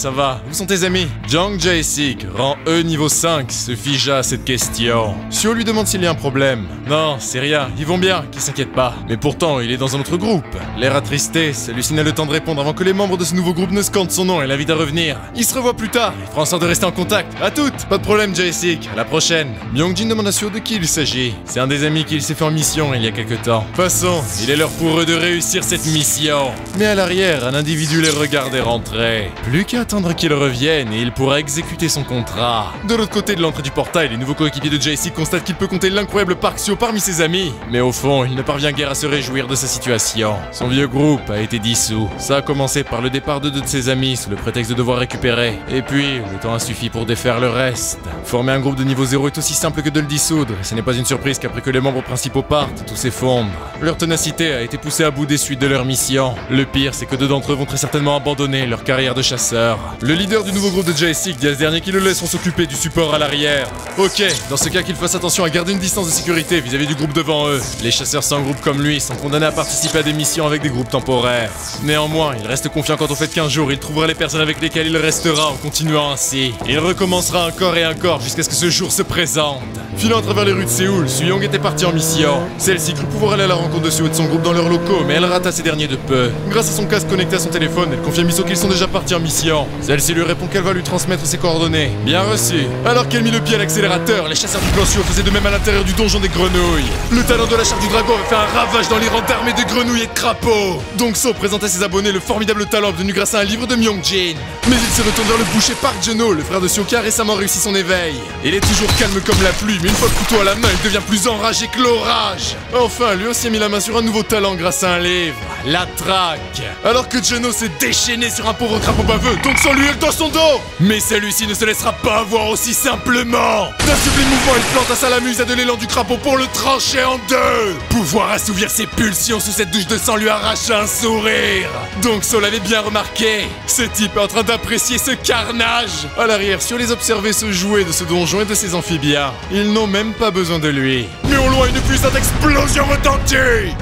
Où sont tes amis? Jang Jaesik, rang E niveau 5, se figea à cette question. Sio lui demande s'il y a un problème. Non, c'est rien, ils vont bien, qu'il s'inquiète pas. Mais pourtant, il est dans un autre groupe. L'air attristé, celui-ci n'a le temps de répondre avant que les membres de ce nouveau groupe ne scandent son nom et l'invitent à revenir. Il se revoit plus tard, il fera en sorte de rester en contact. À toutes! Pas de problème, Jaesik, à la prochaine. Myongjin demande à Sio de qui il s'agit. C'est un des amis qu'il s'est fait en mission il y a quelque temps. Passons, il est l'heure pour eux de réussir cette mission. Mais à l'arrière, un individu les regardait rentrer. Plus qu'à attendre qu'il revienne et il pourra exécuter son contrat. De l'autre côté de l'entrée du portail, les nouveaux coéquipiers de Jaesik constatent qu'il peut compter l'incroyable Park Sio parmi ses amis. Mais au fond, il ne parvient guère à se réjouir de sa situation. Son vieux groupe a été dissous. Ça a commencé par le départ de deux de ses amis sous le prétexte de devoir récupérer. Et puis, le temps a suffi pour défaire le reste. Former un groupe de niveau 0 est aussi simple que de le dissoudre. Et ce n'est pas une surprise qu'après que les membres principaux partent, tout s'effondre. Leur ténacité a été poussée à bout des suites de leur mission. Le pire, c'est que deux d'entre eux vont très certainement abandonner leur carrière de chasseur. Le leader du nouveau groupe de Jaesik dit à ce dernier qu'ils le laisseront s'occuper du support à l'arrière. Ok, dans ce cas qu'ils fassent attention à garder une distance de sécurité vis-à-vis du groupe devant eux. Les chasseurs sans groupe comme lui sont condamnés à participer à des missions avec des groupes temporaires. Néanmoins, il reste confiant quant au fait qu'un jour il trouvera les personnes avec lesquelles il restera en continuant ainsi. Il recommencera encore et encore jusqu'à ce que ce jour se présente. Filant à travers les rues de Séoul, Suyong était parti en mission. Celle-ci crut pouvoir aller à la rencontre de Sio et de son groupe dans leurs locaux, mais elle rata ces derniers de peu. Grâce à son casque connecté à son téléphone, elle confie à Miso qu'ils sont déjà partis en mission. Celle-ci lui répond qu'elle va lui transmettre ses coordonnées. Bien reçu. Alors qu'elle mit le pied à l'accélérateur, les chasseurs du clan Sio faisaient de même à l'intérieur du donjon des grenouilles. Le talent de la charte du dragon avait fait un ravage dans les rangs d'armées de grenouilles et de crapauds. Donc So présente à ses abonnés le formidable talent obtenu grâce à un livre de Myongjin. Mais il se retourne vers le boucher Park Jeno, le frère de Sio qui a récemment réussi son éveil. Il est toujours calme comme la pluie, mais une fois le couteau à la main, il devient plus enragé que l'orage. Enfin, lui aussi a mis la main sur un nouveau talent grâce à un livre, la traque. Alors que Jeno s'est déchaîné sur un pauvre crapaud baveux, donc So lui hurle dans son dos. Mais celui-ci ne se laissera pas avoir aussi simplement. D'un sublime mouvement, il plante à Salamuse à de l'élan du crapaud pour le trancher en deux. Pouvoir assouvir ses pulsions sous cette douche de sang lui arrache un sourire. Donc So l'avait bien remarqué. Ce type est en train d'apprécier ce carnage. À l'arrière, Sio les observait se jouer de ce donjon et de ses amphibiens. Ils n'ont même pas besoin de lui. Mais au loin, une puissante explosion retentit.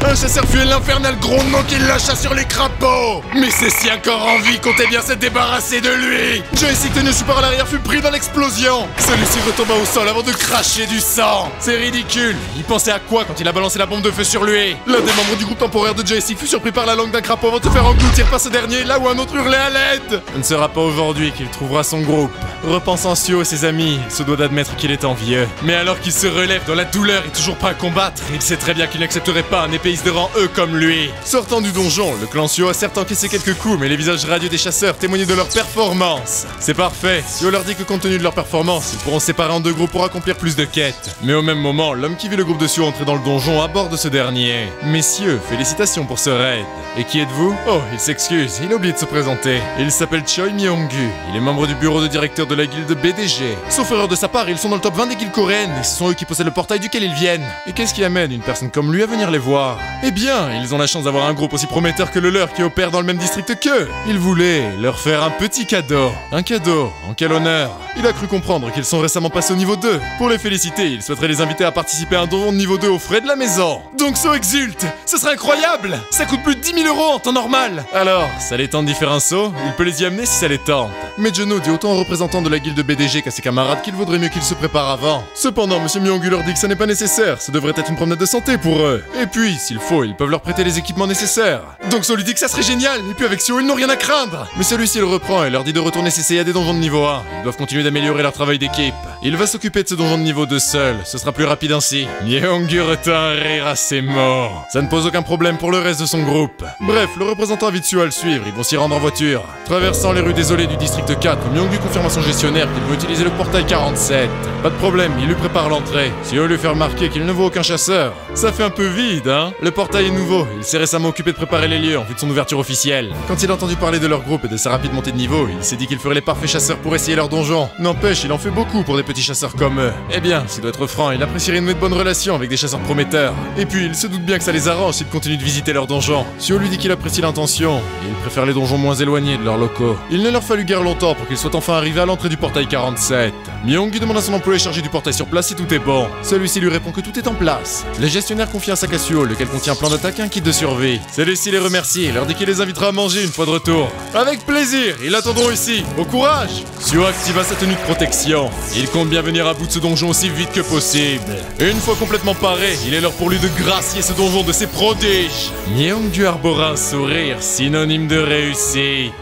Un chasseur fut l'infernal grondement qu'il lâcha sur les crapauds. Mais ceux-ci encore en vie comptaient bien se débarrasser de lui. Jaesik, tenu au support à l'arrière, fut pris dans l'explosion. Celui-ci retomba au sol avant de cracher du sang. C'est ridicule. Il pensait à quoi quand il a balancé la bombe de feu sur lui? L'un des membres du groupe temporaire de Jaesik fut surpris par la langue d'un crapaud avant de se faire engloutir par ce dernier, là où un autre hurlait à l'aide. Ce ne sera pas aujourd'hui qu'il trouvera son groupe. Repensant Sio et ses amis, il se doit d'admettre qu'il est envieux. Mais alors qu'il se relève dans la douleur et toujours prêt à combattre, il sait très bien qu'il n'accepterait pas un épéiste de rang E comme lui. Sortant du donjon, le clan Sio a certes encaissé quelques coups, mais les visages radieux des chasseurs témoignaient de leur performance. C'est parfait. Sio leur dit que compte tenu de leur performance, ils pourront se séparer en deux groupes pour accomplir plus de quêtes. Mais au même moment, l'homme qui vit le groupe de Sio entrer dans le donjon aborde ce dernier. Messieurs, félicitations pour ce raid. Et qui êtes-vous? Oh, il s'excuse, il a oublié de se présenter. Il s'appelle Choi Myonggu. Il est membre du bureau de directeur de la guilde BDG. Sauf erreur de sa part, ils sont dans le top 20 des guildes coréennes et ce sont eux qui possèdent le portail duquel ils viennent. Et qu'est-ce qui amène une personne comme lui à venir les voir? Eh bien, ils ont la chance d'avoir un groupe aussi prometteur que le leur qui opère dans le même district qu'eux. Ils voulaient leur faire un petit cadeau. Un cadeau? En quel honneur? Il a cru comprendre qu'ils sont récemment passés au niveau 2. Pour les féliciter, il souhaiterait les inviter à participer à un donjon de niveau 2 aux frais de la maison. Donc So exulte! Ce serait incroyable! Ça coûte plus de 10 000 € en temps normal! Alors, ça les tente d'y faire un saut? Il peut les y amener si ça les tente. Mais Jeno dit autant aux représentants de la guilde BDG qu'à ses camarades qu'il vaudrait mieux qu'ils se préparent avant. Cependant, Monsieur Myonggu leur dit que ça n'est pas nécessaire, ça devrait être une promenade de santé pour eux. Et puis, s'il faut, ils peuvent leur prêter les équipements nécessaires. Donc So lui dit que ça serait génial, et puis avec Sio, ils n'ont rien à craindre. Mais celui-ci le reprend et leur dit de retourner s'essayer à des donjons de niveau 1. Ils doivent continuer d'améliorer leur travail d'équipe. Il va s'occuper de ce donjon de niveau 2 seul, ce sera plus rapide ainsi. Myonggu retint un rire à ses mots. Ça ne pose aucun problème pour le reste de son groupe. Bref, le représentant invite Sio à le suivre, ils vont s'y rendre en voiture. Traversant les rues désolées du district 4, Myonggu confirme à son gestionnaire qu'il veut utiliser le portail 47. Pas de problème, il lui prépare l'entrée. Sio lui fait remarquer qu'il ne vaut aucun chasseur. Ça fait un peu vide, hein? Le portail est nouveau, il s'est récemment occupé de préparer les lieux en vue de son ouverture officielle. Quand il a entendu parler de leur groupe et de sa rapide montée de niveau, il s'est dit qu'il ferait les parfaits chasseurs pour essayer leur donjon. N'empêche, il en fait beaucoup pour des petits chasseurs comme eux. Eh bien, s'il doit être franc, il apprécierait nouer de bonnes relations avec des chasseurs prometteurs. Et puis, il se doute bien que ça les arrange s'ils continuent de visiter leur donjon. Sio lui dit qu'il apprécie l'intention, et il préfère les donjons moins éloignés de leurs locaux. Il ne leur fallut guère longtemps pour qu'ils soient enfin arrivés à l'entrée du portail 47. Myung demande à son employé chargé du portail sur place si tout est bon. Celui-ci lui répond que tout est en place. Le gestionnaire confie un sac à Suo, lequel contient un plan d'attaque et un kit de survie. Celui-ci les remercie et leur dit qu'il les invitera à manger une fois de retour. Avec plaisir, ils l'attendront ici. Au courage! Suo activa sa tenue de protection. Il compte bien venir à bout de ce donjon aussi vite que possible. Une fois complètement paré, il est l'heure pour lui de gracier ce donjon de ses prodiges. Myung arbora un sourire, synonyme de réussite.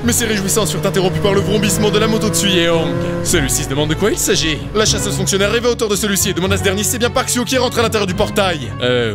Mais ces réjouissances furent interrompues par le vrombissement de la moto de Suyeong. Celui-ci se demande de quoi il s'agit. La chasseuse fonctionnaire arrive à hauteur de celui-ci et demande à ce dernier si c'est bien Park Suo qui rentre à l'intérieur du portail.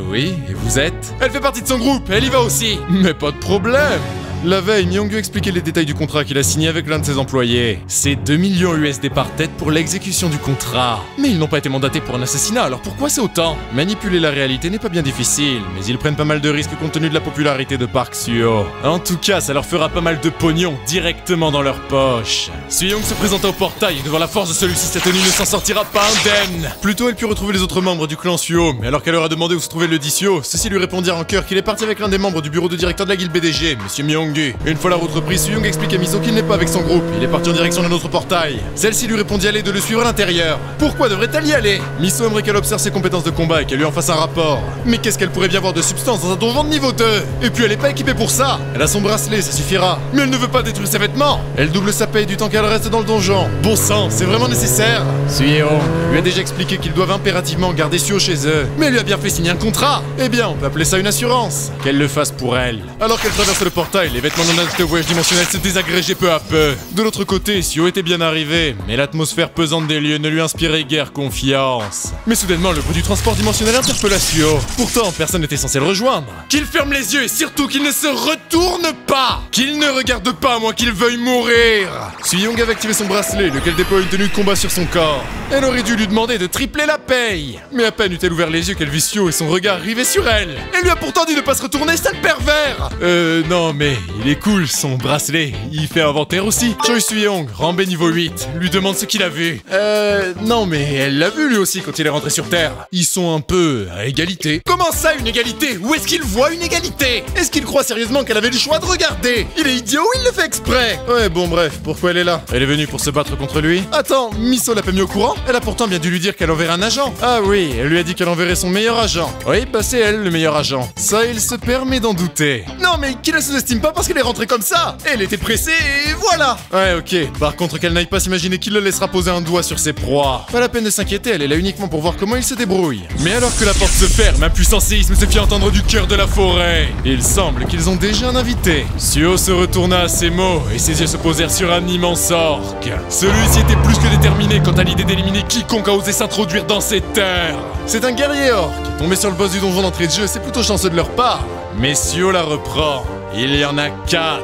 Oui, et vous êtes? Elle fait partie de son groupe, elle y va aussi. Mais pas de problème. La veille, Myung-gu expliquait les détails du contrat qu'il a signé avec l'un de ses employés. C'est 2 millions USD par tête pour l'exécution du contrat. Mais ils n'ont pas été mandatés pour un assassinat, alors pourquoi c'est autant? Manipuler la réalité n'est pas bien difficile, mais ils prennent pas mal de risques compte tenu de la popularité de Park Suo. En tout cas, ça leur fera pas mal de pognon directement dans leur poche. Suyeong se présenta au portail et devant la force de celui-ci, sa tenue ne s'en sortira pas indemne. Plutôt, elle put retrouver les autres membres du clan Suo, mais alors qu'elle leur a demandé où se trouvait le dit Suo, ceux-ci lui répondirent en chœur qu'il est parti avec l'un des membres du bureau de directeur de la guilde BDG, Monsieur Myung. Une fois la route reprise, Suyeong explique à Miso qu'il n'est pas avec son groupe, il est parti en direction d'un autre portail. Celle-ci lui répond d'y aller et de le suivre à l'intérieur. Pourquoi devrait-elle y aller? Miso aimerait qu'elle observe ses compétences de combat et qu'elle lui en fasse un rapport. Mais qu'est-ce qu'elle pourrait bien voir de substance dans un donjon de niveau 2? Et puis elle est pas équipée pour ça. Elle a son bracelet, ça suffira. Mais elle ne veut pas détruire ses vêtements. Elle double sa paye du temps qu'elle reste dans le donjon. Bon sang, c'est vraiment nécessaire? Suyeong lui a déjà expliqué qu'ils doivent impérativement garder Suo chez eux. Mais elle lui a bien fait signer un contrat. Eh bien, on peut appeler ça une assurance. Qu'elle le fasse pour elle. Alors qu'elle traverse le portail, les vêtements non adaptés au voyage dimensionnel se désagrégeaient peu à peu. De l'autre côté, Suo était bien arrivé, mais l'atmosphère pesante des lieux ne lui inspirait guère confiance. Mais soudainement, le bruit du transport dimensionnel interpella Suo. Pourtant, personne n'était censé le rejoindre. Qu'il ferme les yeux et surtout qu'il ne se retourne pas. Qu'il ne regarde pas à moins qu'il veuille mourir. Suyeong avait activé son bracelet, lequel déploie une tenue de combat sur son corps. Elle aurait dû lui demander de tripler la paye. Mais à peine eut-elle ouvert les yeux qu'elle vit Suo et son regard rivés sur elle. Elle lui a pourtant dit de pas se retourner, sale pervers. Non mais, il est cool son bracelet, il fait inventaire aussi. Choi Suyeong, Rambé niveau 8, lui demande ce qu'il a vu. Non mais elle l'a vu lui aussi quand il est rentré sur Terre. Ils sont un peu à égalité. Comment ça une égalité? Où est-ce qu'il voit une égalité? Est-ce qu'il croit sérieusement qu'elle avait le choix de regarder? Il est idiot ou il le fait exprès? Ouais bon bref, pourquoi elle est là? Elle est venue pour se battre contre lui? Attends, Miso l'a pas mis au courant? Elle a pourtant bien dû lui dire qu'elle enverrait un agent. Ah oui, elle lui a dit qu'elle enverrait son meilleur agent. Oui, bah c'est elle le meilleur agent. Ça, il se permet d'en douter. Non mais qu'il la sous-estime pas parce qu'elle est rentrée comme ça. Elle était pressée et voilà. Ouais ok, par contre qu'elle n'aille pas s'imaginer qu'il le laissera poser un doigt sur ses proies. Pas la peine de s'inquiéter, elle est là uniquement pour voir comment il se débrouille. Mais alors que la porte se ferme, un puissant séisme se fit entendre du cœur de la forêt. Il semble qu'ils ont déjà un invité. Suo se retourna à ces mots et ses yeux se posèrent sur un immense orc. Celui-ci était plus que déterminé quant à l'idée d'éliminer quiconque a osé s'introduire dans ces terres. C'est un guerrier orc. Tomber sur le boss du donjon d'entrée de jeu, c'est plutôt chanceux de leur part. Mais Suo la reprend. Il y en a 4.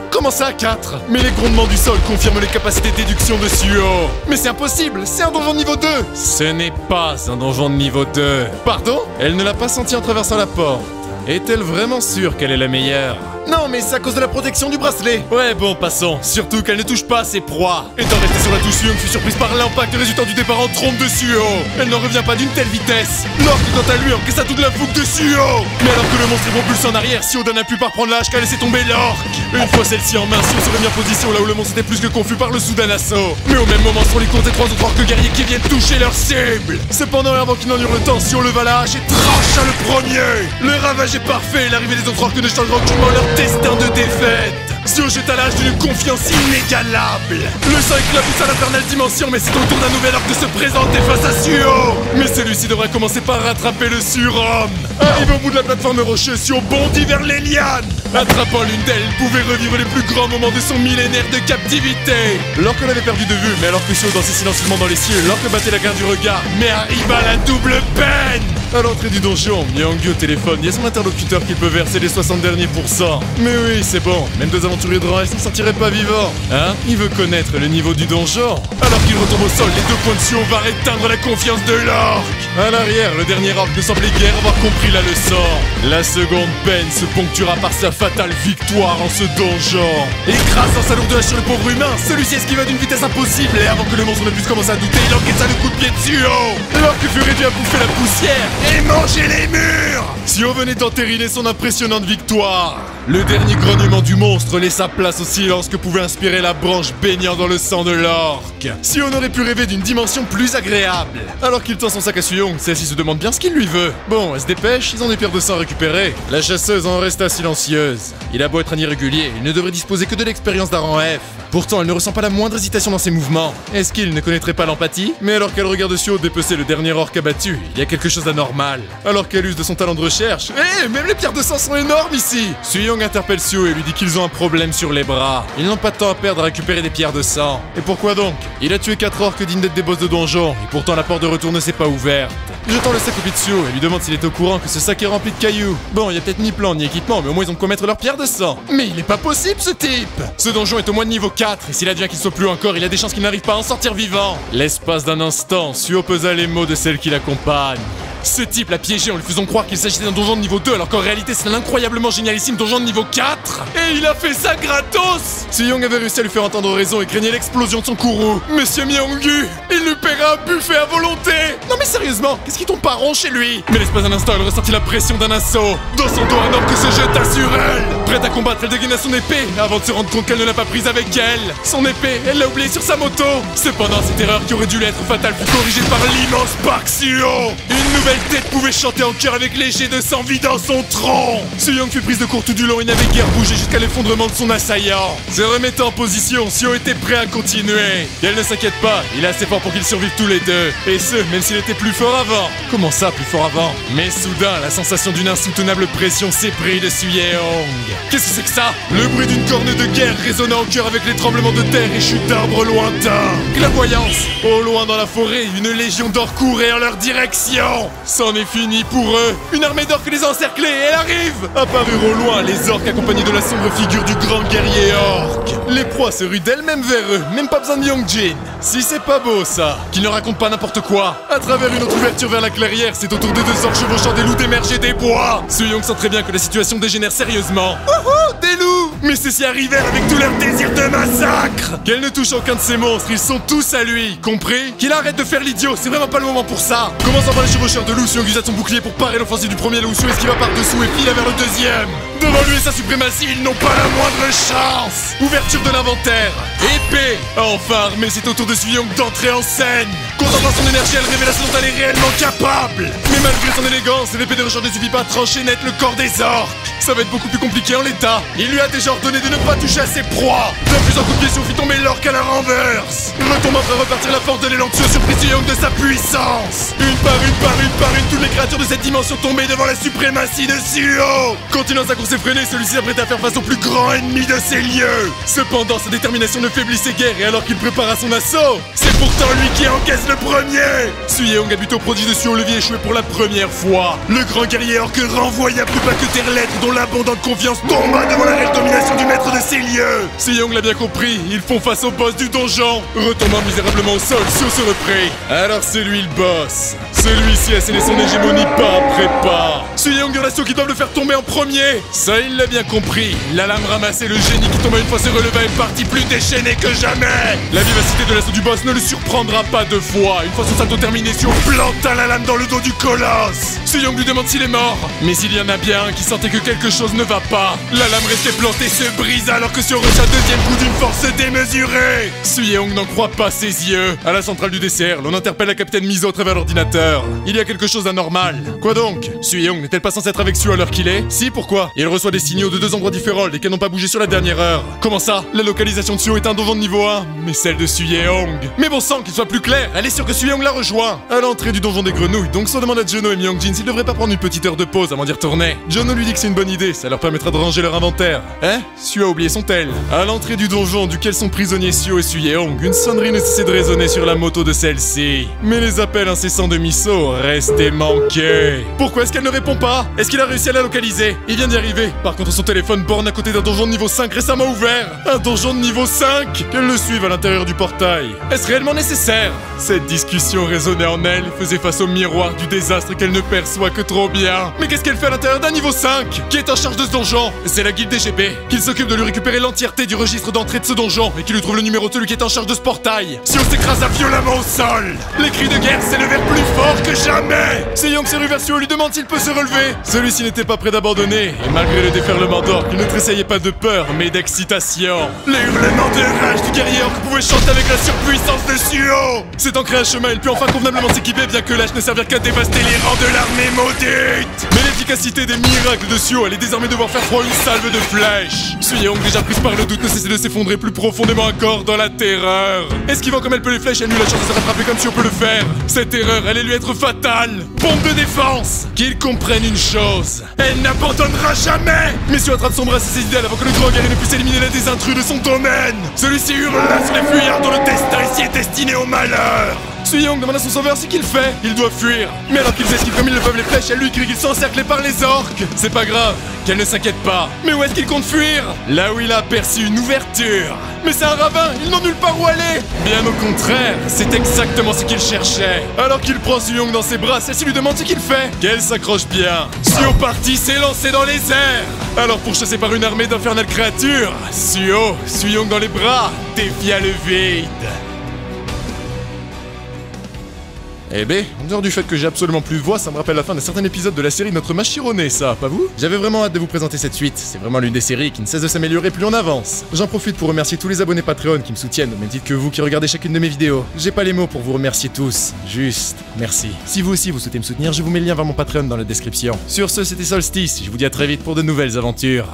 Comment ça, 4? Mais les grondements du sol confirment les capacités de déduction de Suo. Mais c'est impossible, c'est un donjon de niveau 2. Ce n'est pas un donjon de niveau 2. Pardon? Elle ne l'a pas senti en traversant la porte. Est-elle vraiment sûre qu'elle est la meilleure? Non, mais c'est à cause de la protection du bracelet. Ouais, bon, passons. Surtout qu'elle ne touche pas à ses proies. Étant restée sur la touche, Suyeong fut surprise par l'impact résultant du départ en trompe de Suo. Elle n'en revient pas d'une telle vitesse. L'orque, quant à lui, encaissa toute la fougue de Suo. Mais alors que le monstre est propulsé en arrière, Suo d'un appui par prendre la hache qu'a laissé tomber l'orque. Une fois celle-ci en main, Suo se remet en position là où le monstre était plus que confus par le soudain assaut. Mais au même moment, sur les comptes des 3 autres orques guerriers qui viennent toucher leur cible. Cependant, avant qu'il n'en eurent le temps, Suo leva la hache et trancha le premier. Le ravage est parfait, l'arrivée des autres orques ne changera aucunement leur destin de défaite. Suo jeta l'âge d'une confiance inégalable. Le sang éclaboussa l'infernale dimension, mais c'est au tour d'un nouvel orc de se présenter face à Suo. Mais celui-ci devrait commencer par rattraper le surhomme. Arrivé au bout de la plateforme rocheuse, Suo bondit vers les lianes. Attrapant l'une d'elles, il pouvait revivre les plus grands moments de son millénaire de captivité. L'orque l'avait perdu de vue, mais alors que Suo dansait silencieusement dans les cieux, l'orque battait la garde du regard, mais arriva la double peine. À l'entrée du donjon, Myung au téléphone, il y a son interlocuteur qui peut verser les 60 derniers pourcents. Mais oui, c'est bon, même 2 aventuriers de rang, elle s'en sortirait pas vivant. Hein? Il veut connaître le niveau du donjon. Alors qu'il retombe au sol, les 2 points de Suo va éteindre la confiance de l'orque. À l'arrière, le dernier orque ne semblait guère avoir compris la leçon. La seconde peine se ponctuera par sa fatale victoire en ce donjon. Écrasant sa lourde hache sur le pauvre humain, celui-ci esquiva d'une vitesse impossible et avant que le monstre ne puisse commencer à douter, il encaissa le coup de pied de Suo. L'orque fut réduit à bouffer la poussière et manger les murs. Suo venait d'entériner son impressionnante victoire. Le dernier grognement du monstre laissa place au silence que pouvait inspirer la branche baignant dans le sang de l'orque. Suo n'aurait pu rêver d'une dimension plus agréable. Alors qu'il tend son sac à Suyong, celle-ci se demande bien ce qu'il lui veut. Bon, elle se dépêche, ils ont des pierres de sang à récupérer. La chasseuse en resta silencieuse. Il a beau être un irrégulier, il ne devrait disposer que de l'expérience d'un rang F. Pourtant, elle ne ressent pas la moindre hésitation dans ses mouvements. Est-ce qu'il ne connaîtrait pas l'empathie? Mais alors qu'elle regarde Suo dépecer le dernier orque abattu, il y a quelque chose d'anormal. Alors qu'elle use de son talent de recherche, même les pierres de sang sont énormes ici. Suyong interpelle Suo et lui dit qu'ils ont un problème sur les bras. Ils n'ont pas de temps à perdre à récupérer des pierres de sang. Et pourquoi donc? Il a tué 4 orques dignes d'être des boss de donjon, et pourtant la porte de retour ne s'est pas ouverte. Jetant le sac au pied de Suo et lui demande s'il est au courant que ce sac est rempli de cailloux. Bon, il y a peut-être ni plan ni équipement, mais au moins ils ont de quoi mettre leurs pierres de sang. Mais il est pas possible ce type! Ce donjon est au moins de niveau 4, et s'il advient qu'il soit plus encore, il y a des chances qu'il n'arrive pas à en sortir vivant. L'espace d'un instant, Suo pesa les mots de celle qui l'accompagne. Ce type l'a piégé en lui faisant croire qu'il s'agissait d'un donjon de niveau 2 alors qu'en réalité c'est un incroyablement génialissime donjon de niveau 4. Et il a fait ça gratos. Suyong avait réussi à lui faire entendre raison et craignait l'explosion de son courroux. Monsieur Myonggu, il lui paiera un buffet à volonté. Non mais sérieusement, qu'est-ce qui tombe pas rond chez lui? Mais l'espace d'un instant, elle ressentit la pression d'un assaut. Dans son dos, un orque se jeta sur elle. Prête à combattre, elle dégaina son épée avant de se rendre compte qu'elle ne l'a pas prise avec elle. Son épée, elle l'a oubliée sur sa moto. Cependant, cette erreur qui aurait dû l'être fatale fut corrigée par l'immense Park Suo. Une nouvelle tête pouvait chanter en chœur avec les jets de sang vidant son tronc. Suyong fut prise de court tout du long et n'avait guère bougé jusqu'à l'effondrement de son assaillant. Se remettant en position, Suo était prêt à continuer. Et elle ne s'inquiète pas, il est assez fort pour qu'ils survivent tous les deux. Et ce, même s'il était plus fort avant. Comment ça, plus fort avant? Mais soudain, la sensation d'une insoutenable pression s'éprit de Suyeong. Qu'est-ce que c'est que ça? Le bruit d'une corne de guerre résonna en chœur avec les tremblements de terre et chutes d'arbres lointains. Clairvoyance! Au loin dans la forêt, une légion d'orques courait en leur direction. C'en est fini pour eux. Une armée d'orques les a encerclés et elle arrive. Apparurent au loin les orques accompagnés de la sombre figure du grand guerrier orque. Les proies se ruent d'elles-mêmes vers eux, même pas besoin de Myongjin. Si c'est pas beau ça, qu'il ne raconte pas n'importe quoi. À travers une autre ouverture vers la clairière, c'est au tour des 2 orques chevauchant des loups d'émerger des bois. Suyong sent très bien que la situation dégénère sérieusement. Oh, des loups! Mais ceux-ci arrivèrent avec tout leur désir de massacre. Qu'elle ne touche aucun de ces monstres, ils sont tous à lui, compris? Qu'il arrête de faire l'idiot, c'est vraiment pas le moment pour ça. Commençant par les chevaucheurs de loups, Suyong usa son bouclier pour parer l'offensive du premier loup, Suo esquiva par-dessous et fila vers le deuxième. Devant lui et sa suprématie, ils n'ont pas la moindre chance. Ouverture de l'inventaire. Épée. Enfin armée, c'est au tour de Suyong d'entrer en scène. Contemplant son énergie, elle révèle à ce dont elle est réellement capable. Mais malgré son élégance, l'épée de Régent ne suffit pas à trancher net le corps des orques. Ça va être beaucoup plus compliqué en l'état. Il lui a déjà ordonné de ne pas toucher à ses proies. D'un puissant coup de pied, Suo fit tomber l'orque à la renverse. Retombant après repartir la force de l'élan de Suo surprit Suyong de sa puissance. Une par une, toutes les créatures de cette dimension tombaient devant la suprématie de Suo. Continuant sa course effrénée, celui-ci s'apprêtait à faire face au plus grand ennemi de ces lieux. Cependant, sa détermination ne faiblissait guère et alors qu'il prépara son assaut, c'est pourtant lui qui encaisse le premier. Suyeong a buté au prodige de Suo, levier échoué pour la première fois. Le grand guerrier orque renvoya plus bas que terre l'être dont l'abondante confiance tomba devant la réelle domination du maître de ces lieux. Suyeong l'a bien compris, ils font face au boss du donjon. Retombant misérablement au sol, Suo se reprit. Alors c'est lui le boss. Celui-ci a scellé son hégémonie pas après pas. Suyeong de l'assaut qui doivent le faire tomber en premier. Ça, il l'a bien compris. La lame ramassée, le génie qui tomba une fois se releva est parti plus déchaîné que jamais. La vivacité de l'assaut du boss ne le surprendra pas 2 fois. Une fois son salto terminé, Suo planta la lame dans le dos du colosse. Suyong lui demande s'il est mort. Mais s'il y en a bien un qui sentait que quelque chose ne va pas. La lame restée plantée se brisa alors que Suo reçut un deuxième coup d'une force démesurée. Suyong n'en croit pas ses yeux. À la centrale du DCR, l'on interpelle la capitaine Miso à travers l'ordinateur. Il y a quelque chose d'anormal. Quoi donc? Suyong n'est-elle pas censée être avec Suo à l'heure qu'il est? Si, pourquoi? Il reçoit des signaux de 2 endroits différents, lesquels n'ont pas bougé sur la dernière heure. Comment ça? La localisation de Suo est un donjon de niveau 1, mais celle de Suyeong. Mais bon sang, qu'il soit plus clair, elle est sûre que Suyeong l'a rejoint à l'entrée du donjon des grenouilles, donc Suo demande à Jono et Myongjin s'ils devraient pas prendre une petite heure de pause avant d'y retourner. Jono lui dit que c'est une bonne idée, ça leur permettra de ranger leur inventaire. Hein? Suo a oublié son tel. À l'entrée du donjon duquel sont prisonniers Suo et Suyeong, une sonnerie ne cessait de résonner sur la moto de celle-ci. Mais les appels incessants de Miso restaient manqués. Pourquoi est-ce qu'elle ne répond pas? Est-ce qu'il a réussi à la localiser? Il vient d'y arriver. Par contre, son téléphone borne à côté d'un donjon de niveau 5 récemment ouvert. Un donjon de niveau 5? Qu'elle le suive à l'intérieur du portail. Est-ce réellement nécessaire? Cette discussion résonnait en elle, faisait face au miroir du désastre qu'elle ne perçoit que trop bien. Mais qu'est-ce qu'elle fait à l'intérieur d'un niveau 5? Qui est en charge de ce donjon? C'est la guilde des GP, qu'il s'occupe de lui récupérer l'entièreté du registre d'entrée de ce donjon et qui lui trouve le numéro de celui qui est en charge de ce portail. Sio s'écrasa violemment au sol. Les cris de guerre s'élevèrent plus fort que jamais. Seyong se rue vers Suo et lui demande s'il peut se relever. Celui-ci n'était pas prêt d'abandonner, et malgré le déferlement d'orques, il ne tressaillait pas de peur, mais d'excitation. Les hurlements de rage du guerrier orc pouvaient chanter avec la surpuissance de Suo. C'est ancré un chemin, il put enfin convenablement s'équiper, bien que l'âge ne servirent qu'à dévaster les rangs de l'armée maudite. Mais l'efficacité des miracles de Suo allait désormais devoir faire froid une salve de flèches. Suyeong, déjà prise par le doute, ne cessait de s'effondrer plus profondément encore dans la terreur. Esquivant comme elle peut les flèches, elle eut la chance de se rattraper comme Suo peut le faire. Cette erreur allait lui être fatale. Pompe de défense. Qu'il comprenne une chose, elle n'abandonnera jamais. Mais Suo attrape son bras et ses idéales avant que le grand guerrier ne puisse éliminer l'un des intrus de son domaine. Celui-ci hurla sur les fuyards dont le destin ici est destiné au malheur. Suyeong demande à son sauveur ce qu'il fait. Il doit fuir. Mais alors qu'ils esquivent comme ils le peuvent les flèches, elle lui crie qu'ils sont encerclés par les orques. C'est pas grave, qu'elle ne s'inquiète pas. Mais où est-ce qu'il compte fuir? Là où il a aperçu une ouverture. Mais c'est un ravin, ils n'ont nulle part où aller. Bien au contraire, c'est exactement ce qu'il cherchait. Alors qu'il prend Suyeong dans ses bras, celle-ci lui demande ce qu'il fait. Qu'elle s'accroche bien. Suo parti s'est lancé dans les airs. Alors pourchassé par une armée d'infernales créatures, Suyeong dans les bras, défia le vide. Eh ben, en dehors du fait que j'ai absolument plus de voix, ça me rappelle la fin d'un certain épisode de la série Notre Machirone, ça, pas vous? J'avais vraiment hâte de vous présenter cette suite, c'est vraiment l'une des séries qui ne cesse de s'améliorer plus on avance. J'en profite pour remercier tous les abonnés Patreon qui me soutiennent, au même titre que vous qui regardez chacune de mes vidéos. J'ai pas les mots pour vous remercier tous, juste merci. Si vous aussi vous souhaitez me soutenir, je vous mets le lien vers mon Patreon dans la description. Sur ce, c'était Solstice, je vous dis à très vite pour de nouvelles aventures.